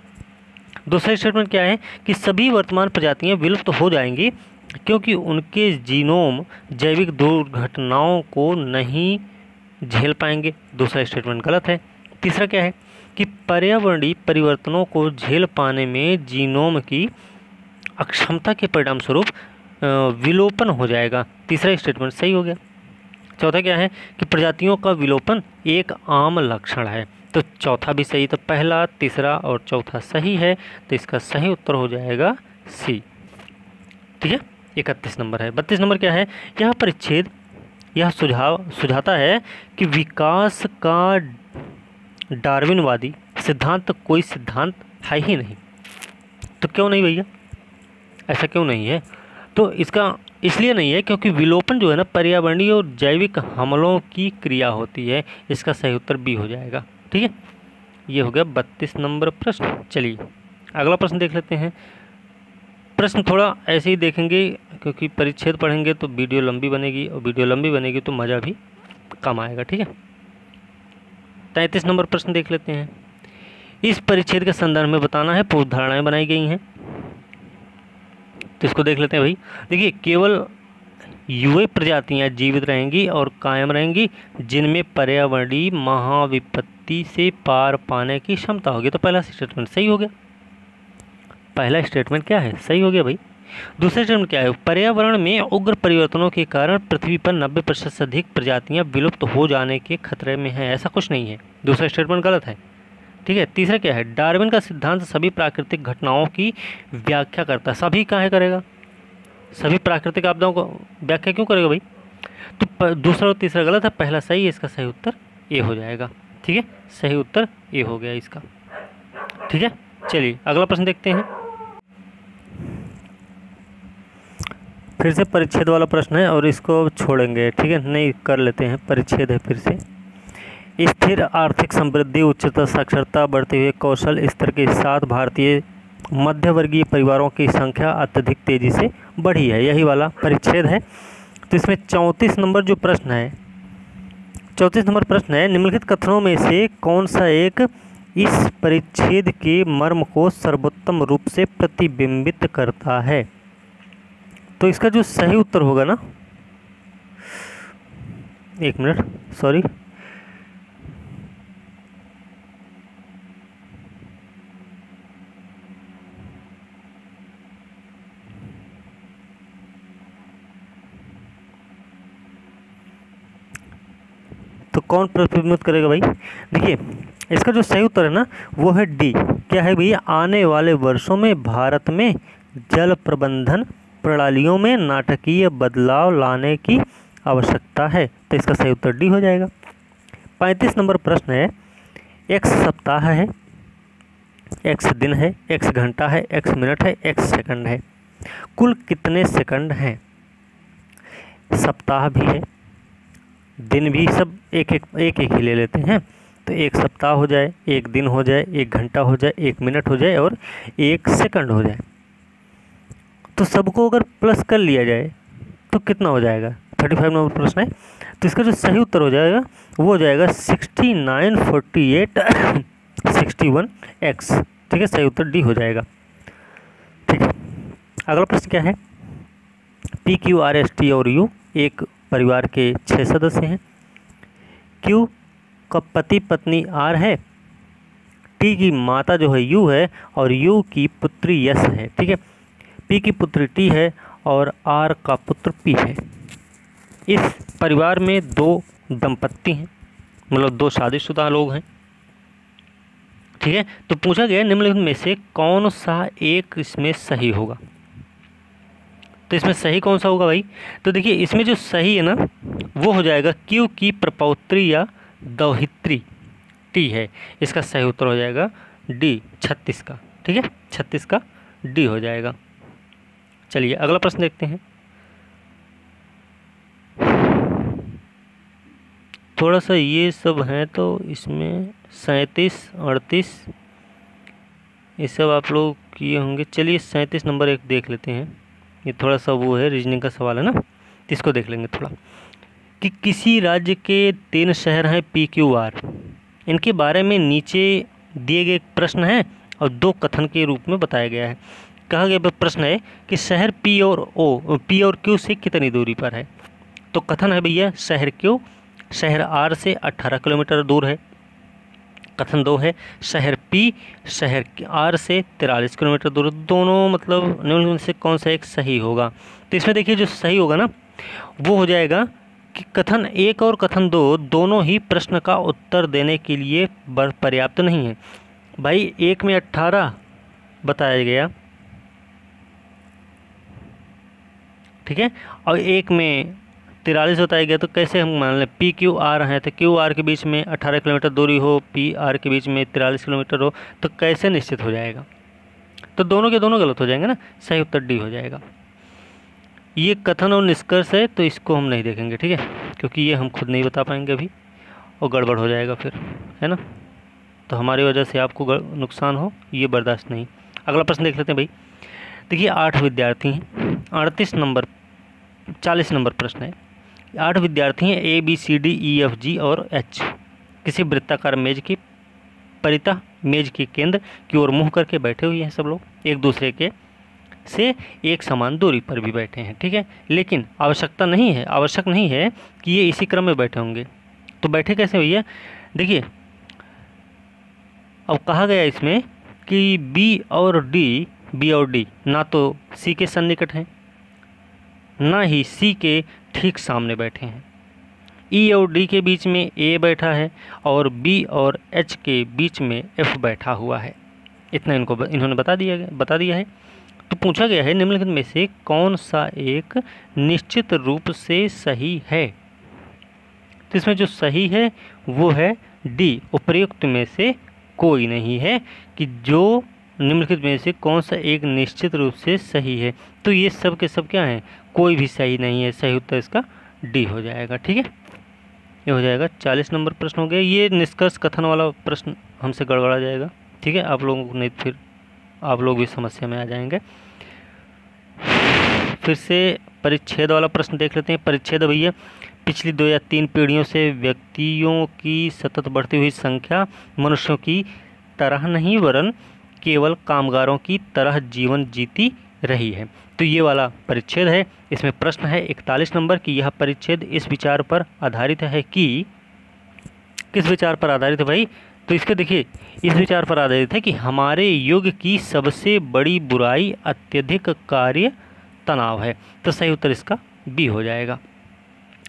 दूसरा स्टेटमेंट क्या है कि सभी वर्तमान प्रजातियां विलुप्त हो जाएंगी क्योंकि उनके जीनोम जैविक दुर्घटनाओं को नहीं झेल पाएंगे। दूसरा स्टेटमेंट गलत है। तीसरा क्या है कि पर्यावरणीय परिवर्तनों को झेल पाने में जीनोम की अक्षमता के परिणाम स्वरूप विलोपन हो जाएगा। तीसरा स्टेटमेंट सही हो गया। चौथा क्या है कि प्रजातियों का विलोपन एक आम लक्षण है। तो चौथा भी सही। तो पहला, तीसरा और चौथा सही है, तो इसका सही उत्तर हो जाएगा सी। ठीक है, 31 नंबर है। 32 नंबर क्या है? यह परिच्छेद यह सुझाता है कि विकास का डार्विनवादी सिद्धांत कोई सिद्धांत है ही नहीं। तो क्यों नहीं भैया, ऐसा क्यों नहीं है? तो इसका इसलिए नहीं है क्योंकि विलोपन जो है ना पर्यावरणीय और जैविक हमलों की क्रिया होती है। इसका सही उत्तर बी हो जाएगा। ठीक है, ये हो गया 32 नंबर प्रश्न। चलिए अगला प्रश्न देख लेते हैं। प्रश्न थोड़ा ऐसे ही देखेंगे क्योंकि परिच्छेद पढ़ेंगे तो वीडियो लंबी बनेगी, और वीडियो लंबी बनेगी तो मज़ा भी कम आएगा। ठीक है, 33 नंबर प्रश्न देख लेते हैं। इस परिच्छेद के संदर्भ में बताना है, पूर्व धारणाएं बनाई गई हैं, तो इसको देख लेते हैं भाई। देखिए, केवल युवा प्रजातियां जीवित रहेंगी और कायम रहेंगी जिनमें पर्यावरणीय महाविपत्ति से पार पाने की क्षमता होगी। तो पहला स्टेटमेंट सही हो गया। पहला स्टेटमेंट क्या है, सही हो गया भाई। दूसरा स्टेटमेंट क्या है, पर्यावरण में उग्र परिवर्तनों के कारण पृथ्वी पर 90% से अधिक प्रजातियां विलुप्त हो जाने के खतरे में हैं। ऐसा कुछ नहीं है, दूसरा स्टेटमेंट गलत है। ठीक है, तीसरा क्या है, डार्विन का सिद्धांत सभी प्राकृतिक घटनाओं की व्याख्या करता है। सभी काहे करेगा, सभी प्राकृतिक आपदाओं को व्याख्या क्यों करेगा भाई। तो दूसरा और तीसरा गलत है, पहला सही है, इसका सही उत्तर ए हो जाएगा। ठीक है, सही उत्तर ए हो गया इसका। ठीक है, चलिए अगला प्रश्न देखते हैं। फिर से परिच्छेद वाला प्रश्न है और इसको छोड़ेंगे। ठीक है, नहीं कर लेते हैं, परिच्छेद है फिर से। स्थिर आर्थिक समृद्धि, उच्चतर साक्षरता, बढ़ते हुए कौशल स्तर के साथ भारतीय मध्यवर्गीय परिवारों की संख्या अत्यधिक तेजी से बढ़ी है। यही वाला परिच्छेद है। तो इसमें 34 नंबर जो प्रश्न है, 34 नंबर प्रश्न है, निम्नलिखित कथनों में से कौन सा एक इस परिच्छेद के मर्म को सर्वोत्तम रूप से प्रतिबिंबित करता है। तो इसका जो सही उत्तर होगा ना, एक मिनट सॉरी, तो कौन प्रतिबिंबित करेगा भाई। देखिए, इसका जो सही उत्तर है ना वो है डी। क्या है भैया, आने वाले वर्षों में भारत में जल प्रबंधन प्रणालियों में नाटकीय बदलाव लाने की आवश्यकता है। तो इसका सही उत्तर डी हो जाएगा। 35 नंबर प्रश्न है, एक्स सप्ताह है, एक्स दिन है, एक्स घंटा है, एक्स मिनट है, एक्स सेकंड है। कुल कितने सेकंड हैं। सप्ताह भी है, दिन भी, सब एक एक ही ले लेते हैं। तो एक सप्ताह हो जाए, एक दिन हो जाए, एक घंटा हो जाए, एक मिनट हो जाए और एक सेकंड हो जाए। तो सबको अगर प्लस कर लिया जाए तो कितना हो जाएगा। 35 नंबर प्रश्न है। तो इसका जो सही उत्तर हो जाएगा वो हो जाएगा 69, 48, 61 एक्स। ठीक है, सही उत्तर डी हो जाएगा। ठीक है, अगला प्रश्न क्या है, P Q R S T और यू एक परिवार के 6 सदस्य हैं। क्यू का पति पत्नी आर है, टी की माता जो है यू है और यू की पुत्री यस है। ठीक है, पी की पुत्री टी है और आर का पुत्र पी है। इस परिवार में 2 दंपत्ति हैं, मतलब 2 शादीशुदा लोग हैं। ठीक है, तो पूछा गया निम्नलिखित में से कौन सा एक इसमें सही होगा। तो इसमें सही कौन सा होगा भाई। तो देखिए, इसमें जो सही है ना वो हो जाएगा क्यू की प्रपौत्री या दौहित्री टी है। इसका सही उत्तर हो जाएगा डी, 36 का। ठीक है, 36 का डी हो जाएगा। चलिए अगला प्रश्न देखते हैं। थोड़ा सा ये सब हैं तो इसमें 37, 38 ये सब आप लोग किए होंगे। चलिए 37 नंबर एक देख लेते हैं। ये थोड़ा सा वो है, रीजनिंग का सवाल है ना, इसको देख लेंगे थोड़ा। कि किसी राज्य के 3 शहर हैं पी क्यू आर, इनके बारे में नीचे दिए गए प्रश्न हैं और 2 कथन के रूप में बताया गया है। कहा गया प्रश्न है कि शहर पी और क्यू से कितनी दूरी पर है। तो कथन है भैया, शहर क्यू शहर आर से 18 किलोमीटर दूर है। कथन 2 है, शहर पी शहर आर से 43 किलोमीटर दूर। दोनों मतलब निम्नलिखित से कौन सा एक सही होगा। तो इसमें देखिए जो सही होगा ना वो हो जाएगा कि कथन 1 और कथन 2 दोनों ही प्रश्न का उत्तर देने के लिए पर्याप्त नहीं है भाई। 1 में 18 बताया गया, ठीक है, और 1 में 43 बताया गया। तो कैसे हम मान लें पी क्यू आर हैं तो क्यू आर के बीच में 18 किलोमीटर दूरी हो, पी आर के बीच में 43 किलोमीटर हो, तो कैसे निश्चित हो जाएगा। तो दोनों के दोनों गलत हो जाएंगे ना, सही उत्तर डी हो जाएगा। ये कथन और निष्कर्ष है तो इसको हम नहीं देखेंगे, ठीक है, क्योंकि ये हम खुद नहीं बता पाएंगे अभी और गड़बड़ हो जाएगा फिर, है ना। तो हमारी वजह से आपको नुकसान हो ये बर्दाश्त नहीं। अगला प्रश्न देख लेते हैं भाई। देखिए 8 विद्यार्थी हैं, 38 नंबर 40 नंबर प्रश्न है। 8 विद्यार्थी हैं, ABCDEFG और H किसी वृत्ताकार मेज की परितः मेज के केंद्र की ओर मुँह करके बैठे हुए हैं। सब लोग एक दूसरे के से एक समान दूरी पर भी बैठे हैं, ठीक है, लेकिन आवश्यक नहीं है कि ये इसी क्रम में बैठे होंगे। तो बैठे कैसे भैया? देखिए अब कहा गया इसमें कि बी और डी ना तो सी के सन्निकट हैं ना ही सी के ठीक सामने बैठे हैं। ई और डी के बीच में ए बैठा है और बी और एच के बीच में एफ बैठा हुआ है। इतना इन्होंने बता दिया है। तो पूछा गया है निम्नलिखित में से कौन सा एक निश्चित रूप से सही है। तो इसमें जो सही है वो है डी, उपर्युक्त में से कोई नहीं है कि जो निम्नलिखित में से कौन सा एक निश्चित रूप से सही है। तो ये सब के सब क्या हैं? कोई भी सही नहीं है। सही उत्तर इसका डी हो जाएगा, ठीक है। ये हो जाएगा 40 नंबर प्रश्न हो गया। ये निष्कर्ष कथन वाला प्रश्न हमसे गड़बड़ा जाएगा, ठीक है, आप लोगों को नहीं, फिर आप लोग भी समस्या में आ जाएंगे। फिर से परिच्छेद वाला प्रश्न देख लेते हैं। परिच्छेद भैया, पिछली 2 या 3 पीढ़ियों से व्यक्तियों की सतत बढ़ती हुई संख्या मनुष्यों की तरह नहीं वरन केवल कामगारों की तरह जीवन जीती रही है। तो ये वाला परिच्छेद है। इसमें प्रश्न है 41 नंबर की यह परिच्छेद इस विचार पर आधारित है कि, किस विचार पर आधारित है भाई? तो इसके देखिए इस विचार पर आधारित है कि हमारे युग की सबसे बड़ी बुराई अत्यधिक कार्य तनाव है। तो सही उत्तर इसका बी हो जाएगा।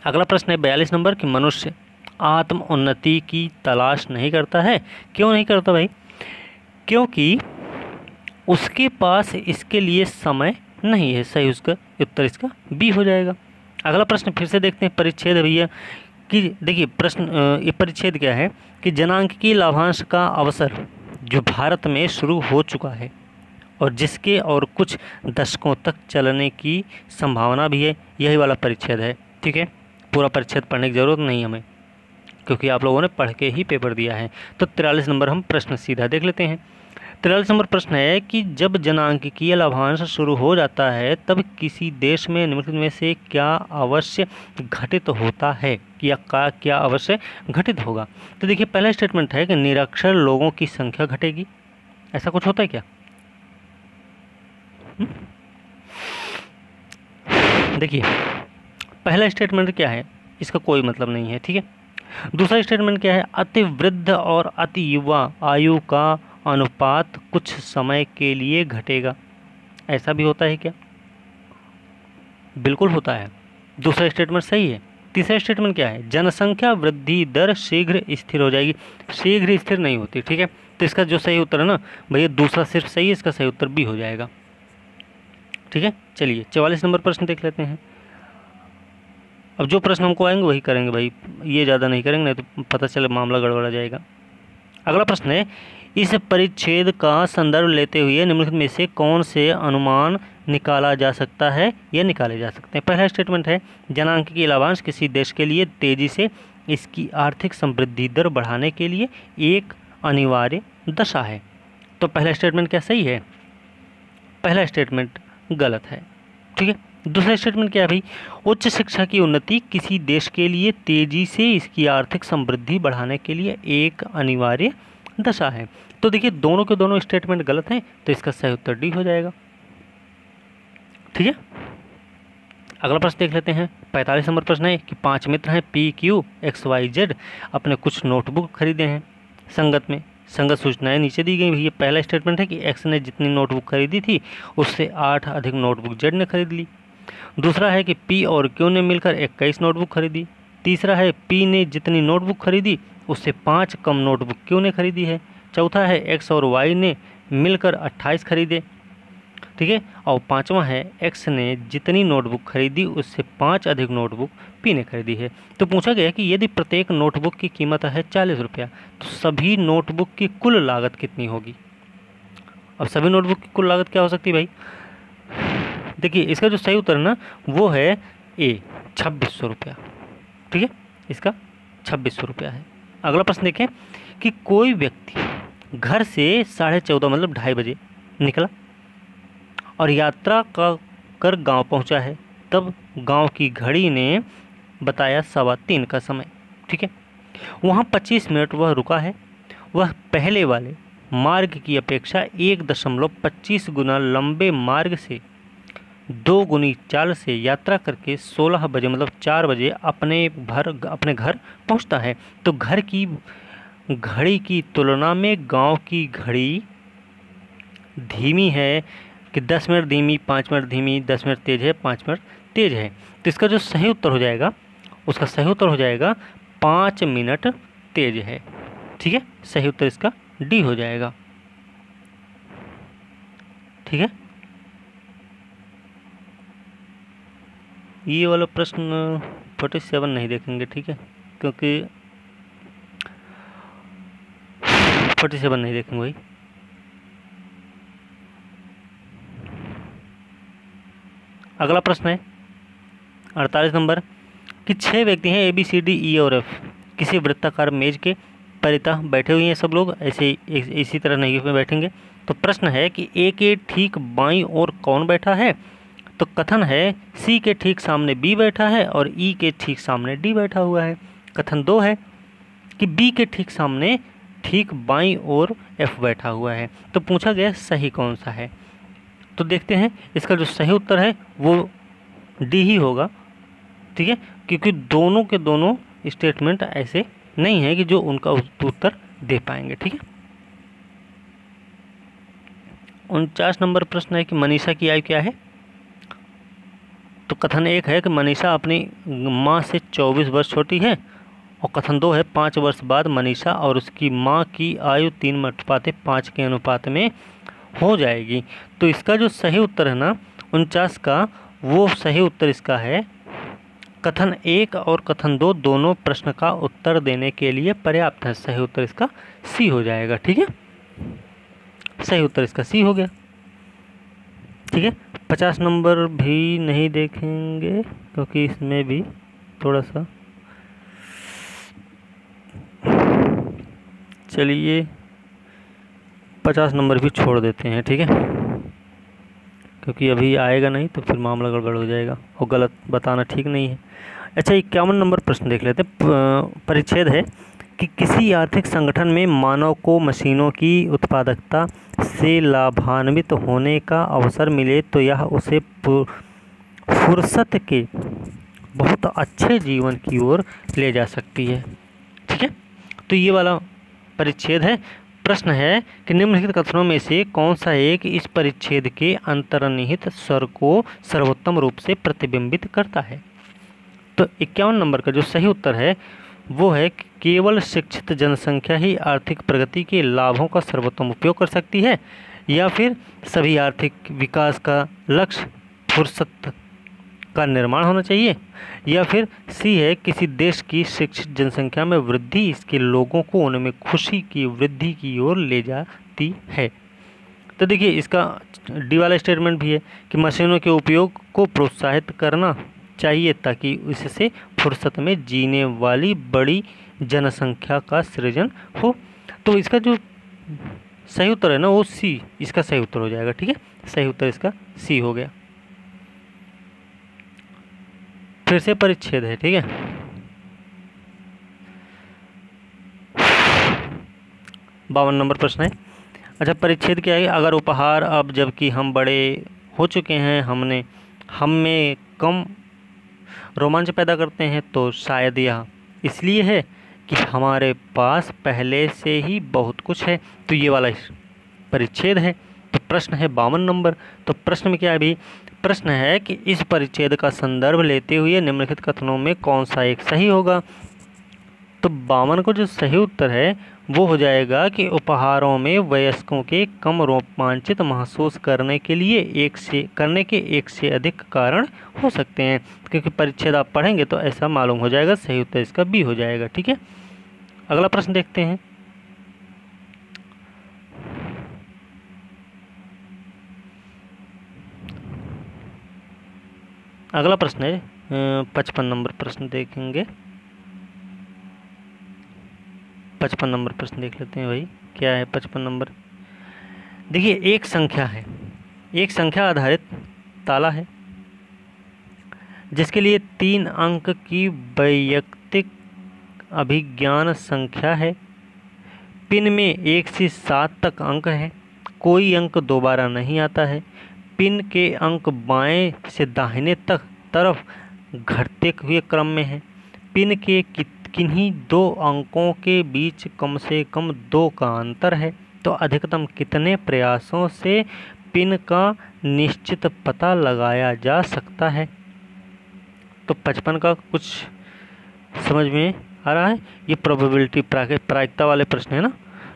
अगला प्रश्न है 42 नंबर कि मनुष्य आत्म उन्नति की तलाश नहीं करता है। क्यों नहीं करता भाई? क्योंकि उसके पास इसके लिए समय नहीं है। सही उसका उत्तर इसका बी हो जाएगा। अगला प्रश्न फिर से देखते हैं परिच्छेद भैया कि देखिए प्रश्न ये परिच्छेद क्या है कि जनांकीय लाभांश का अवसर जो भारत में शुरू हो चुका है और जिसके और कुछ दशकों तक चलने की संभावना भी है, यही वाला परिच्छेद है, ठीक है। पूरा परिच्छेद पढ़ने की ज़रूरत नहीं हमें, क्योंकि आप लोगों ने पढ़ के ही पेपर दिया है। तो 43 नंबर हम प्रश्न सीधा देख लेते हैं। 43 नंबर प्रश्न है कि जब जनांकीय लाभांश शुरू हो जाता है तब किसी देश में निम्नलिखित में से क्या अवश्य घटित होता है या क्या अवश्य घटित होगा। तो देखिए पहला स्टेटमेंट है कि निरक्षर लोगों की संख्या घटेगी। ऐसा कुछ होता है क्या? देखिए पहला स्टेटमेंट क्या है, इसका कोई मतलब नहीं है, ठीक है। दूसरा स्टेटमेंट क्या है, अति वृद्ध और अति युवा आयु का अनुपात कुछ समय के लिए घटेगा। ऐसा भी होता है क्या? बिल्कुल होता है। दूसरा स्टेटमेंट सही है। तीसरा स्टेटमेंट क्या है, जनसंख्या वृद्धि दर शीघ्र स्थिर हो जाएगी। शीघ्र स्थिर नहीं होती, ठीक है। तो इसका जो सही उत्तर है ना भैया दूसरा सिर्फ सही है, इसका सही उत्तर बी हो जाएगा, ठीक है। चलिए 44 नंबर प्रश्न देख लेते हैं। अब जो प्रश्न हमको आएंगे वही करेंगे भाई, ये ज़्यादा नहीं करेंगे, नहीं तो पता चले मामला गड़बड़ा जाएगा। अगला प्रश्न है इस परिच्छेद का संदर्भ लेते हुए निम्नलिखित में से कौन से अनुमान निकाला जा सकता है या निकाले जा सकते हैं। पहला स्टेटमेंट है जनांकीय लाभांश किसी देश के लिए तेजी से इसकी आर्थिक समृद्धि दर बढ़ाने के लिए एक अनिवार्य दशा है। तो पहला स्टेटमेंट क्या सही है? पहला स्टेटमेंट गलत है, ठीक है। दूसरा स्टेटमेंट क्या है भाई, उच्च शिक्षा की उन्नति किसी देश के लिए तेजी से इसकी आर्थिक समृद्धि बढ़ाने के लिए एक अनिवार्य दशा है। तो देखिए दोनों के दोनों स्टेटमेंट गलत हैं, तो इसका सही उत्तर डी हो जाएगा, ठीक है। अगला प्रश्न देख लेते हैं। 45 नंबर प्रश्न है कि 5 मित्र हैं PQXYZ अपने कुछ नोटबुक खरीदे हैं संगत में। संगत सूचनाएं नीचे दी गई। ये पहला स्टेटमेंट है कि एक्स ने जितनी नोटबुक खरीदी थी उससे 8 अधिक नोटबुक जेड ने खरीद ली। दूसरा है कि पी और क्यू ने मिलकर 21 नोटबुक खरीदी। तीसरा है पी ने जितनी नोटबुक खरीदी उससे 5 कम नोटबुक क्यू ने खरीदी है। चौथा है एक्स और वाई ने मिलकर 28 खरीदे, ठीक है। और पांचवा है एक्स ने जितनी नोटबुक खरीदी उससे 5 अधिक नोटबुक पी ने खरीदी है। तो पूछा गया कि यदि प्रत्येक नोटबुक की कीमत है 40 रुपया तो सभी नोटबुक की कुल लागत कितनी होगी। अब सभी नोटबुक की कुल लागत क्या हो सकती है भाई? देखिए इसका जो सही उत्तर है ना वो है ए, 2600 रुपया। ठीक है, इसका 2600 रुपया है। अगला प्रश्न देखें कि कोई व्यक्ति घर से 14:30 मतलब 2:30 बजे निकला और यात्रा कर गांव पहुंचा है, तब गांव की घड़ी ने बताया 3:15 का समय। ठीक है, वहाँ 25 मिनट वह रुका है। वह पहले वाले मार्ग की अपेक्षा 1.25 गुना लंबे मार्ग से 2 गुनी चाल से यात्रा करके 16 बजे मतलब 4 बजे अपने घर पहुंचता है। तो घर की घड़ी की तुलना में गांव की घड़ी धीमी है कि 10 मिनट धीमी, 5 मिनट धीमी, 10 मिनट तेज है, 5 मिनट तेज है। तो इसका जो सही उत्तर हो जाएगा, उसका सही उत्तर हो जाएगा 5 मिनट तेज है। ठीक है, सही उत्तर इसका डी हो जाएगा। ठीक है, ये वाला प्रश्न 47 नहीं देखेंगे। ठीक है, क्योंकि 47 नहीं देखेंगे भाई। अगला प्रश्न है 48 नंबर कि 6 व्यक्ति हैं ABCDE और F किसी वृत्ताकार मेज के परितः बैठे हुए हैं। सब लोग ऐसे इसी तरह नहीं में बैठेंगे। तो प्रश्न है कि ए के ठीक बाईं ओर कौन बैठा है। तो कथन है सी के ठीक सामने बी बैठा है और ई के ठीक सामने डी बैठा हुआ है। कथन 2 है कि बी के ठीक सामने ठीक बाईं ओर एफ बैठा हुआ है। तो पूछा गया सही कौन सा है। तो देखते हैं, इसका जो सही उत्तर है वो डी ही होगा। ठीक है, क्योंकि दोनों के दोनों स्टेटमेंट ऐसे नहीं है कि जो उनका उत्तर दे पाएंगे। ठीक है, 49 नंबर प्रश्न है कि मनीषा की आयु क्या है। तो कथन 1 है कि मनीषा अपनी माँ से 24 वर्ष छोटी है और कथन 2 है 5 वर्ष बाद मनीषा और उसकी माँ की आयु 3:5 के अनुपात में हो जाएगी। तो इसका जो सही उत्तर है ना 49 का, वो सही उत्तर इसका है कथन 1 और कथन 2 दोनों प्रश्न का उत्तर देने के लिए पर्याप्त है। सही उत्तर इसका सी हो जाएगा। ठीक है, सही उत्तर इसका सी हो गया। ठीक है, 50 नंबर भी नहीं देखेंगे क्योंकि इसमें भी थोड़ा सा, चलिए 50 नंबर भी छोड़ देते हैं। ठीक है, क्योंकि अभी आएगा नहीं तो फिर मामला गड़बड़ हो जाएगा और गलत बताना ठीक नहीं है। अच्छा, 51 नंबर प्रश्न देख लेते हैं। परिच्छेद है कि किसी आर्थिक संगठन में मानव को मशीनों की उत्पादकता से लाभान्वित होने का अवसर मिले तो यह उसे फुर्सत के बहुत अच्छे जीवन की ओर ले जा सकती है। ठीक है, तो ये वाला परिच्छेद है। प्रश्न है कि निम्नलिखित कथनों में से कौन सा एक इस परिच्छेद के अंतर्निहित स्वर को सर्वोत्तम रूप से प्रतिबिंबित करता है। तो 51 नंबर का जो सही उत्तर है वो है कि केवल शिक्षित जनसंख्या ही आर्थिक प्रगति के लाभों का सर्वोत्तम उपयोग कर सकती है, या फिर सभी आर्थिक विकास का लक्ष्य फुर्सत का निर्माण होना चाहिए, या फिर सी है किसी देश की शिक्षित जनसंख्या में वृद्धि इसके लोगों को उनमें खुशी की वृद्धि की ओर ले जाती है। तो देखिए इसका डी वाला स्टेटमेंट भी है कि मशीनों के उपयोग को प्रोत्साहित करना चाहिए ताकि इससे फुर्सत में जीने वाली बड़ी जनसंख्या का सृजन हो। तो इसका जो सही उत्तर है ना वो सी इसका सही उत्तर हो जाएगा। ठीक है, सही उत्तर इसका सी हो गया। फिर से परिच्छेद है। ठीक है, 52 नंबर प्रश्न है। अच्छा, परिच्छेद क्या है। अगर उपहार अब जबकि हम बड़े हो चुके हैं हम में कम रोमांच पैदा करते हैं तो शायद यह इसलिए है कि हमारे पास पहले से ही बहुत कुछ है। तो ये वाला परिच्छेद है। तो प्रश्न है 52 नंबर। तो प्रश्न में क्या है भी, प्रश्न है कि इस परिच्छेद का संदर्भ लेते हुए निम्नलिखित कथनों में कौन सा एक सही होगा। तो 52 को जो सही उत्तर है वो हो जाएगा कि उपहारों में वयस्कों के कम रोमांचित महसूस करने के एक से अधिक कारण हो सकते हैं। क्योंकि परिच्छेद आप पढ़ेंगे तो ऐसा मालूम हो जाएगा। सही उत्तर इसका बी हो जाएगा। ठीक है, अगला प्रश्न देखते हैं। अगला प्रश्न है 55 नंबर प्रश्न देखेंगे। 55 नंबर प्रश्न देख लेते हैं भाई, क्या है 55 नंबर। देखिए, एक संख्या है, एक संख्या आधारित ताला है जिसके लिए 3 अंक की वैयक्तिक अभिज्ञान संख्या है। पिन में 1 से 7 तक अंक है, कोई अंक दोबारा नहीं आता है। पिन के अंक बाएं से दाहिने तक तरफ घटते हुए क्रम में है। पिन के किन्हीं 2 अंकों के बीच कम से कम 2 का अंतर है, तो अधिकतम कितने प्रयासों से पिन का निश्चित पता लगाया जा सकता है। तो 55 का कुछ समझ में आ रहा है। ये प्रोबेबिलिटी प्रायिकता वाले प्रश्न है ना,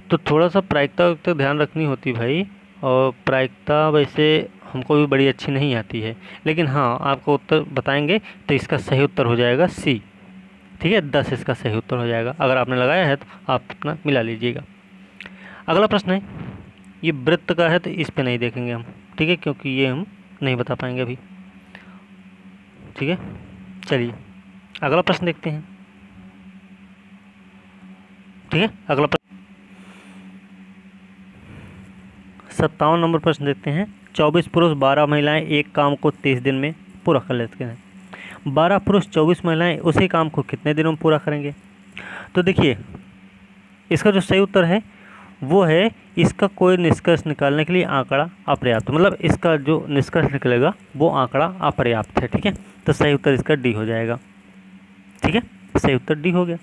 तो थोड़ा सा प्रायिकता तक ध्यान रखनी होती भाई। और प्रायिकता वैसे हमको भी बड़ी अच्छी नहीं आती है, लेकिन हाँ आपको उत्तर बताएंगे तो इसका सही उत्तर हो जाएगा सी। ठीक है, 10 इसका सही उत्तर हो जाएगा। अगर आपने लगाया है तो आप अपना मिला लीजिएगा। अगला प्रश्न है, ये वृत्त का है तो इस पे नहीं देखेंगे हम, ठीक है, क्योंकि ये हम नहीं बता पाएंगे अभी। ठीक है, चलिए अगला प्रश्न देखते हैं। ठीक है, अगला प्रश्न 57 नंबर प्रश्न देखते हैं। 24 पुरुष 12 महिलाएं एक काम को 30 दिन में पूरा कर लेते हैं। 12 पुरुष 24 महिलाएं उसी काम को कितने दिनों में पूरा करेंगे। तो देखिए, इसका जो सही उत्तर है वो है, इसका कोई निष्कर्ष निकालने के लिए आंकड़ा अपर्याप्त, मतलब इसका जो निष्कर्ष निकलेगा वो आंकड़ा अपर्याप्त है। ठीक है, तो सही उत्तर इसका डी हो जाएगा। ठीक है, सही उत्तर डी हो गया।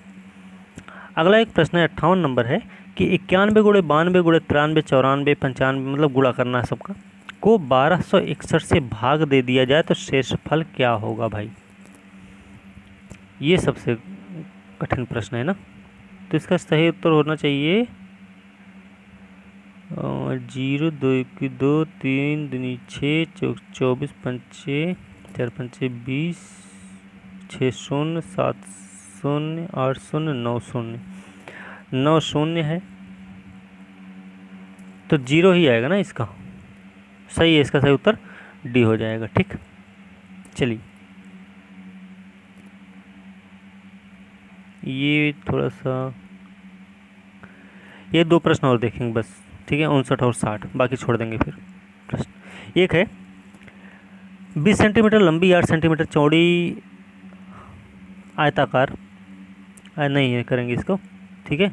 अगला एक प्रश्न है 58 नंबर है कि 91 गुणे 92 गुणे 93 94 95, मतलब गुणा करना है सबका, को 1261 से भाग दे दिया जाए तो शेषफल क्या होगा भाई। ये सबसे कठिन प्रश्न है ना, तो इसका सही उत्तर होना चाहिए 0 2 1 2 3 दूनी 6 24 पंचे 4 पंचे 20 6 0 7 0 8 0 9 0 9 0 है, तो 0 ही आएगा ना इसका। सही है, इसका सही उत्तर डी हो जाएगा। ठीक, चलिए ये थोड़ा सा, ये 2 प्रश्न और देखेंगे बस। ठीक है, 59 और 60, बाकी छोड़ देंगे फिर प्रश्न। एक है 20 सेंटीमीटर लंबी 8 सेंटीमीटर चौड़ी आयताकार, नहीं है करेंगे इसको। ठीक है,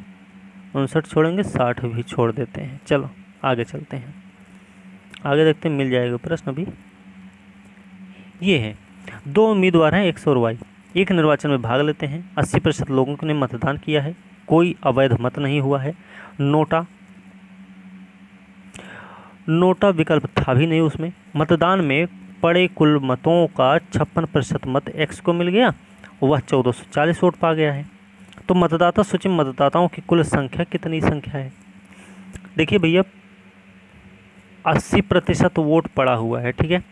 59 छोड़ेंगे, 60 भी छोड़ देते हैं। चलो आगे चलते हैं, आगे देखते हैं मिल जाएगा प्रश्न अभी। ये है 2 उम्मीदवार हैं एक्स और वाई, एक निर्वाचन में भाग लेते हैं। 80% लोगों ने मतदान किया है, कोई अवैध मत नहीं हुआ है। नोटा विकल्प था भी नहीं उसमें। मतदान में पड़े कुल मतों का 56% मत एक्स को मिल गया, वह 1440 वोट पा गया है। तो मतदाता सूची में मतदाताओं की कुल संख्या कितनी संख्या है। देखिए भैया, 80% वोट पड़ा हुआ है। ठीक है,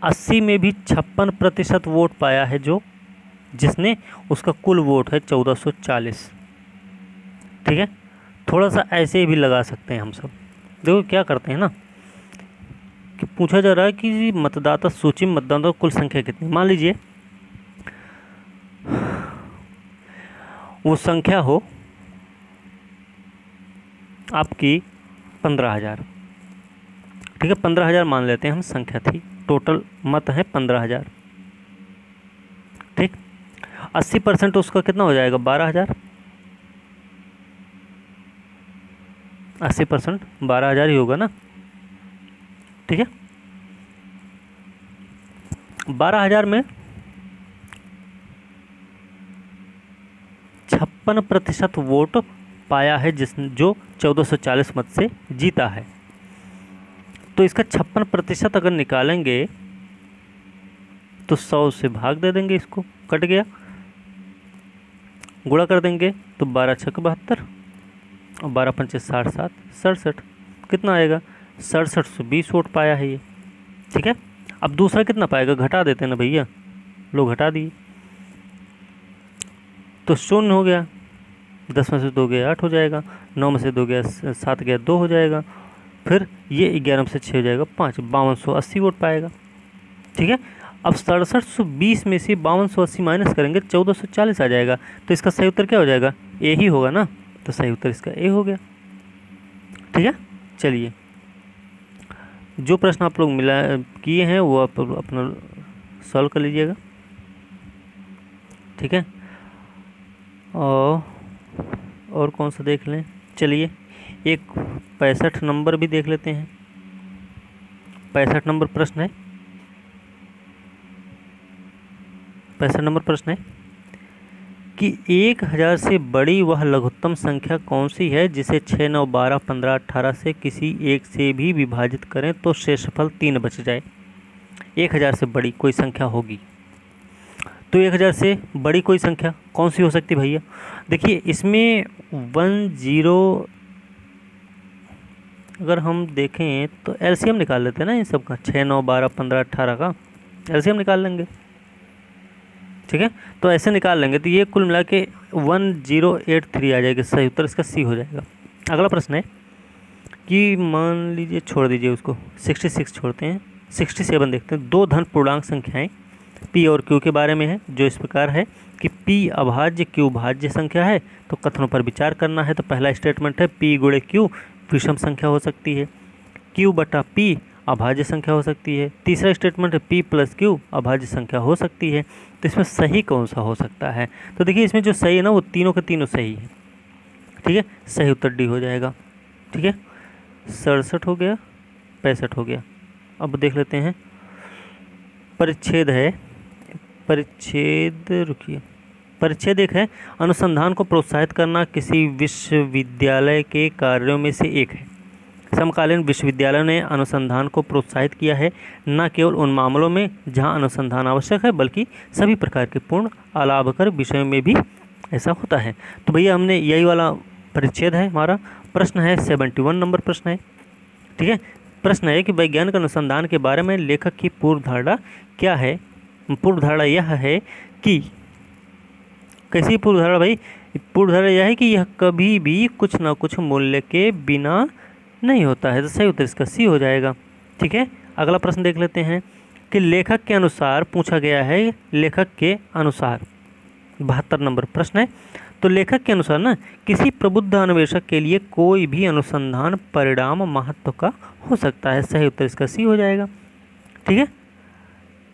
80 में भी 56% वोट पाया है जो जिसने, उसका कुल वोट है 1440। ठीक है, थोड़ा सा ऐसे भी लगा सकते हैं हम सब। देखो क्या करते हैं ना, कि पूछा जा रहा है कि मतदाता सूची में मतदाताओं की कुल संख्या कितनी। मान लीजिए वो संख्या हो आपकी 15,000। ठीक है, 15,000 मान लेते हैं हम संख्या थी, टोटल मत है 15,000। ठीक, 80% उसका कितना हो जाएगा 12,000। 80% 12,000 ही होगा ना। ठीक है, 12,000 में 56% वोट पाया है जो 1440 मत से जीता है। तो इसका 56% अगर निकालेंगे तो 100 से भाग दे देंगे, इसको कट गया, गुणा कर देंगे तो 12 छक 72 और 12 पंचे 60 7 67, कितना आएगा 6720 वोट पाया है ये। ठीक है, अब दूसरा कितना पाएगा, घटा देते हैं ना भैया, लोग घटा दिए तो 0 हो गया, 10 में से 2 गया 8 हो जाएगा, 9 में से 2 गया 7 गया 2 हो जाएगा, फिर ये 11 से 6 हो जाएगा 5, 5280 वोट पाएगा। ठीक है, अब 6720 में से 5280 माइनस करेंगे 1440 आ जाएगा। तो इसका सही उत्तर क्या हो जाएगा? ए ही होगा ना। तो सही उत्तर इसका ए हो गया। ठीक है, चलिए जो प्रश्न आप लोग मिला किए हैं वो आप अपना सॉल्व कर लीजिएगा। ठीक है, और कौन सा देख लें? चलिए एक 65 नंबर भी देख लेते हैं। 65 नंबर प्रश्न है, 65 नंबर प्रश्न है कि 1000 से बड़ी वह लघुत्तम संख्या कौन सी है जिसे 6, 9, 12, 15, 18 से किसी एक से भी विभाजित करें तो शेषफल 3 बच जाए। 1000 से बड़ी कोई संख्या होगी, तो 1000 से बड़ी कोई संख्या कौन सी हो सकती भैया? देखिए इसमें 10 अगर हम देखें तो एलसीएम निकाल लेते हैं ना इन सब का, 6, 9, 12, 15, 18 का एलसीएम निकाल लेंगे। ठीक है, तो ऐसे निकाल लेंगे तो ये कुल मिला के 1083 आ जाएगा। सही उत्तर इसका सी हो जाएगा। अगला प्रश्न है कि मान लीजिए, छोड़ दीजिए उसको, 66 छोड़ते हैं, 67 देखते हैं। दो धन पूर्णांक संख्याएं पी और क्यू के बारे में है, जो इस प्रकार है कि पी अभाज्य क्यू भाज्य संख्या है। तो कथनों पर विचार करना है। तो पहला स्टेटमेंट है पी गुणे क्यू विषम संख्या हो सकती है, क्यू बटा पी अभाज्य संख्या हो सकती है। तीसरा स्टेटमेंट है पी प्लस क्यू अभाज्य संख्या हो सकती है। तो इसमें सही कौन सा हो सकता है? तो देखिए इसमें जो सही है ना वो तीनों के तीनों सही है। ठीक है, सही उत्तर डी हो जाएगा। ठीक है, 67 हो गया, 65 हो गया। अब देख लेते हैं परिच्छेद है, परिच्छेद रुकिए, परिच्छेद एक है अनुसंधान को प्रोत्साहित करना किसी विश्वविद्यालय के कार्यों में से एक है। समकालीन विश्वविद्यालयों ने अनुसंधान को प्रोत्साहित किया है, न केवल उन मामलों में जहां अनुसंधान आवश्यक है बल्कि सभी प्रकार के पूर्ण अलाभकर विषयों में भी ऐसा होता है। तो भैया हमने यही वाला परिच्छेद है हमारा। प्रश्न है 71 नंबर प्रश्न है। ठीक है, प्रश्न है कि वैज्ञानिक अनुसंधान के बारे में लेखक की पूर्व धारणा क्या है? पूर्व धारणा यह है कि, कैसी पूर्व धारणा भाई? पूर्व धारणा यह है कि यह कभी भी कुछ न कुछ मूल्य के बिना नहीं होता है। तो सही उत्तर इसका सी हो जाएगा। ठीक है, अगला प्रश्न देख लेते हैं कि लेखक के अनुसार पूछा गया है, लेखक के अनुसार 72 नंबर प्रश्न है। तो लेखक के अनुसार ना किसी प्रबुद्ध अन्वेषक के लिए कोई भी अनुसंधान परिणाम महत्व का हो सकता है। सही उत्तर इसका सी हो जाएगा। ठीक है,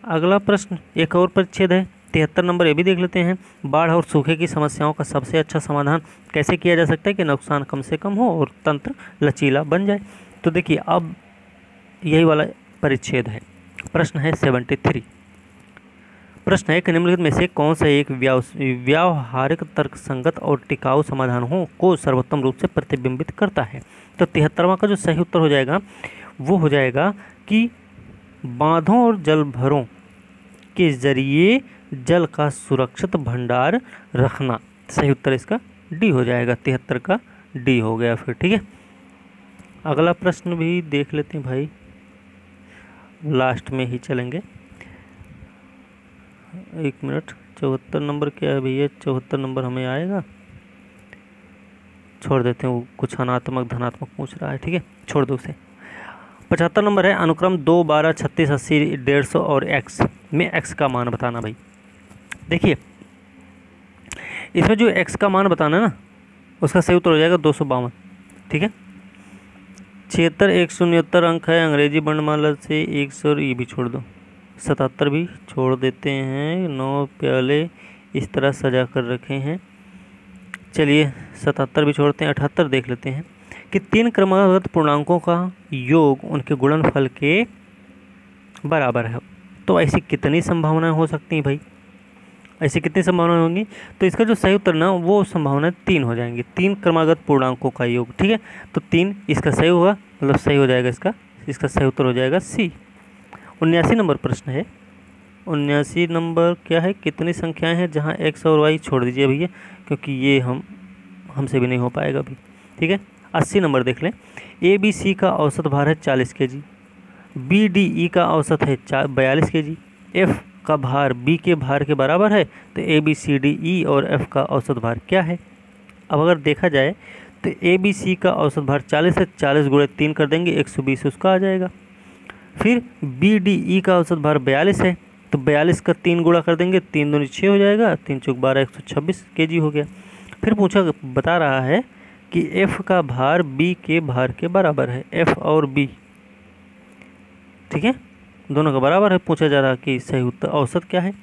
अगला प्रश्न एक और परिच्छेद है 73 नंबर, ये भी देख लेते हैं। बाढ़ और सूखे की समस्याओं का सबसे अच्छा समाधान कैसे किया जा सकता है कि नुकसान कम से कम हो और तंत्र लचीला बन जाए? तो देखिए अब यही वाला परिच्छेद है। प्रश्न है 73। प्रश्न है कि निम्नलिखित में से कौन सा एक व्यावहारिक तर्कसंगत और टिकाऊ समाधानों को सर्वोत्तम रूप से प्रतिबिंबित करता है? तो 73वां का जो सही उत्तर हो जाएगा वो हो जाएगा कि बांधों और जलभरों के जरिए जल का सुरक्षित भंडार रखना। सही उत्तर इसका डी हो जाएगा। 73 का डी हो गया फिर। ठीक है, अगला प्रश्न भी देख लेते हैं भाई, लास्ट में ही चलेंगे। 1 मिनट, 74 नंबर क्या है भैया? 74 नंबर हमें आएगा, छोड़ देते हैं, वो कुछ अनात्मक धनात्मक पूछ रहा है। ठीक है, छोड़ दो उसे। 75 नंबर है अनुक्रम 2, 12, 36, 80, 150 और x में x का मान बताना। भाई देखिए इसमें जो x का मान बताना है ना उसका सही उत्तर हो जाएगा 252। ठीक है, 76 169 अंक है अंग्रेजी वर्णमाला से 100, ये भी छोड़ दो। 77 भी छोड़ देते हैं, 9 प्याले इस तरह सजा कर रखे हैं। चलिए 77 भी छोड़ते हैं। 78 देख लेते हैं कि 3 क्रमागत पूर्णांकों का योग उनके गुणनफल के बराबर है। तो ऐसी कितनी संभावनाएं हो सकती हैं भाई? ऐसी कितनी संभावनाएं होंगी? तो इसका जो सही उत्तर ना वो संभावनाएं 3 हो जाएंगी। 3 क्रमागत पूर्णांकों का योग। ठीक है, तो 3 इसका सही होगा, मतलब सही हो जाएगा इसका सही उत्तर हो जाएगा सी। 79 नंबर प्रश्न है। 79 नंबर क्या है? कितनी संख्याएं हैं जहां x और y छोड़ दीजिए भैया, क्योंकि ये हमसे भी नहीं हो पाएगा अभी। ठीक है, 80 नंबर देख लें। ABC का औसत भार है 40 kg, BDE का औसत है 42 kg, F का भार B के भार के बराबर है। तो ABCDE और F का औसत भार क्या है? अब अगर देखा जाए तो ABC का औसत भार 40 है, 40 गुणे 3 कर देंगे 120 उसका आ जाएगा। फिर BDE का औसत भार 42 है, तो 42 का 3 गुणा कर देंगे, 3 दूनी 6 हो जाएगा, 3 चौक 12, 126 kg हो गया। फिर बता रहा है कि F का भार B के भार के बराबर है, F और B, ठीक है, दोनों का बराबर है। पूछा जा रहा है कि सही उत्तर औसत क्या है।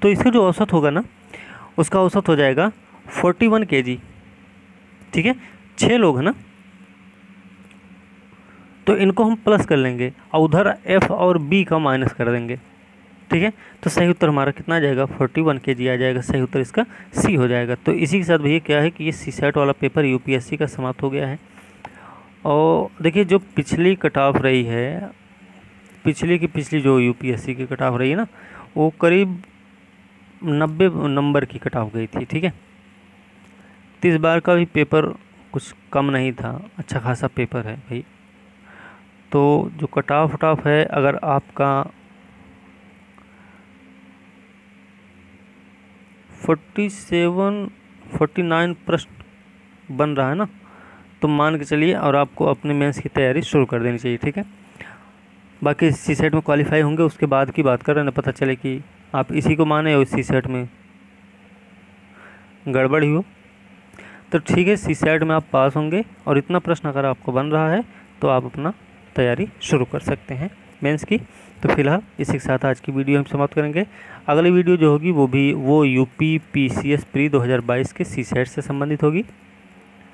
तो इसका जो औसत होगा ना, उसका औसत हो जाएगा 41 kg, ठीक है। 6 लोग हैं ना, तो इनको हम प्लस कर लेंगे और उधर F और B का माइनस कर देंगे, ठीक है। तो सही उत्तर हमारा कितना आ जाएगा, 41 kg आ जाएगा। सही उत्तर इसका C हो जाएगा। तो इसी के साथ भैया क्या है कि ये CSAT वाला पेपर UPSC का समाप्त हो गया है। और देखिए जो पिछली कट ऑफ रही है, पिछली जो UPSC की कट ऑफ रही है ना, वो करीब 90 नंबर की कट ऑफ गई थी, ठीक है। तो इस बार का भी पेपर कुछ कम नहीं था, अच्छा खासा पेपर है भाई। तो जो कट ऑफ है, अगर आपका 49 प्रश्न बन रहा है ना, तो मान के चलिए और आपको अपने मेंस की तैयारी शुरू कर देनी चाहिए, ठीक है। बाकी CSAT में क्वालिफाई होंगे उसके बाद की बात कर रहे हैं, पता चले कि आप इसी को माने और CSAT में गड़बड़ ही हो, तो ठीक है। CSAT में आप पास होंगे और इतना प्रश्न अगर आपको बन रहा है तो आप अपना तैयारी शुरू कर सकते हैं मेंस की। तो फिलहाल इसी के साथ आज की वीडियो हम समाप्त करेंगे। अगली वीडियो जो होगी वो UPPCS प्री 2022 के CSAT से संबंधित होगी,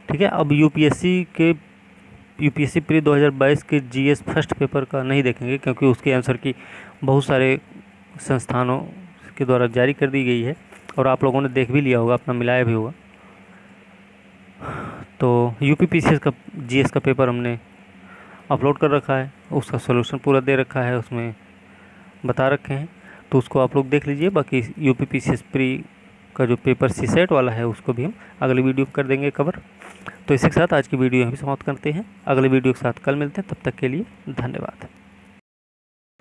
ठीक है। अब UPSC प्री 2022 के GS फर्स्ट पेपर का नहीं देखेंगे, क्योंकि उसके आंसर की बहुत सारे संस्थानों के द्वारा जारी कर दी गई है और आप लोगों ने देख भी लिया होगा, अपना मिलाया भी होगा। तो UPPCS का GS का पेपर हमने अपलोड कर रखा है, उसका सॉल्यूशन पूरा दे रखा है, उसमें बता रखे हैं, तो उसको आप लोग देख लीजिए। बाकी UPPCS प्री का जो पेपर CSAT वाला है उसको भी हम अगली वीडियो कर देंगे कवर। तो इसी के साथ आज की वीडियो हम समाप्त करते हैं। अगले वीडियो के साथ कल मिलते हैं, तब तक के लिए धन्यवाद।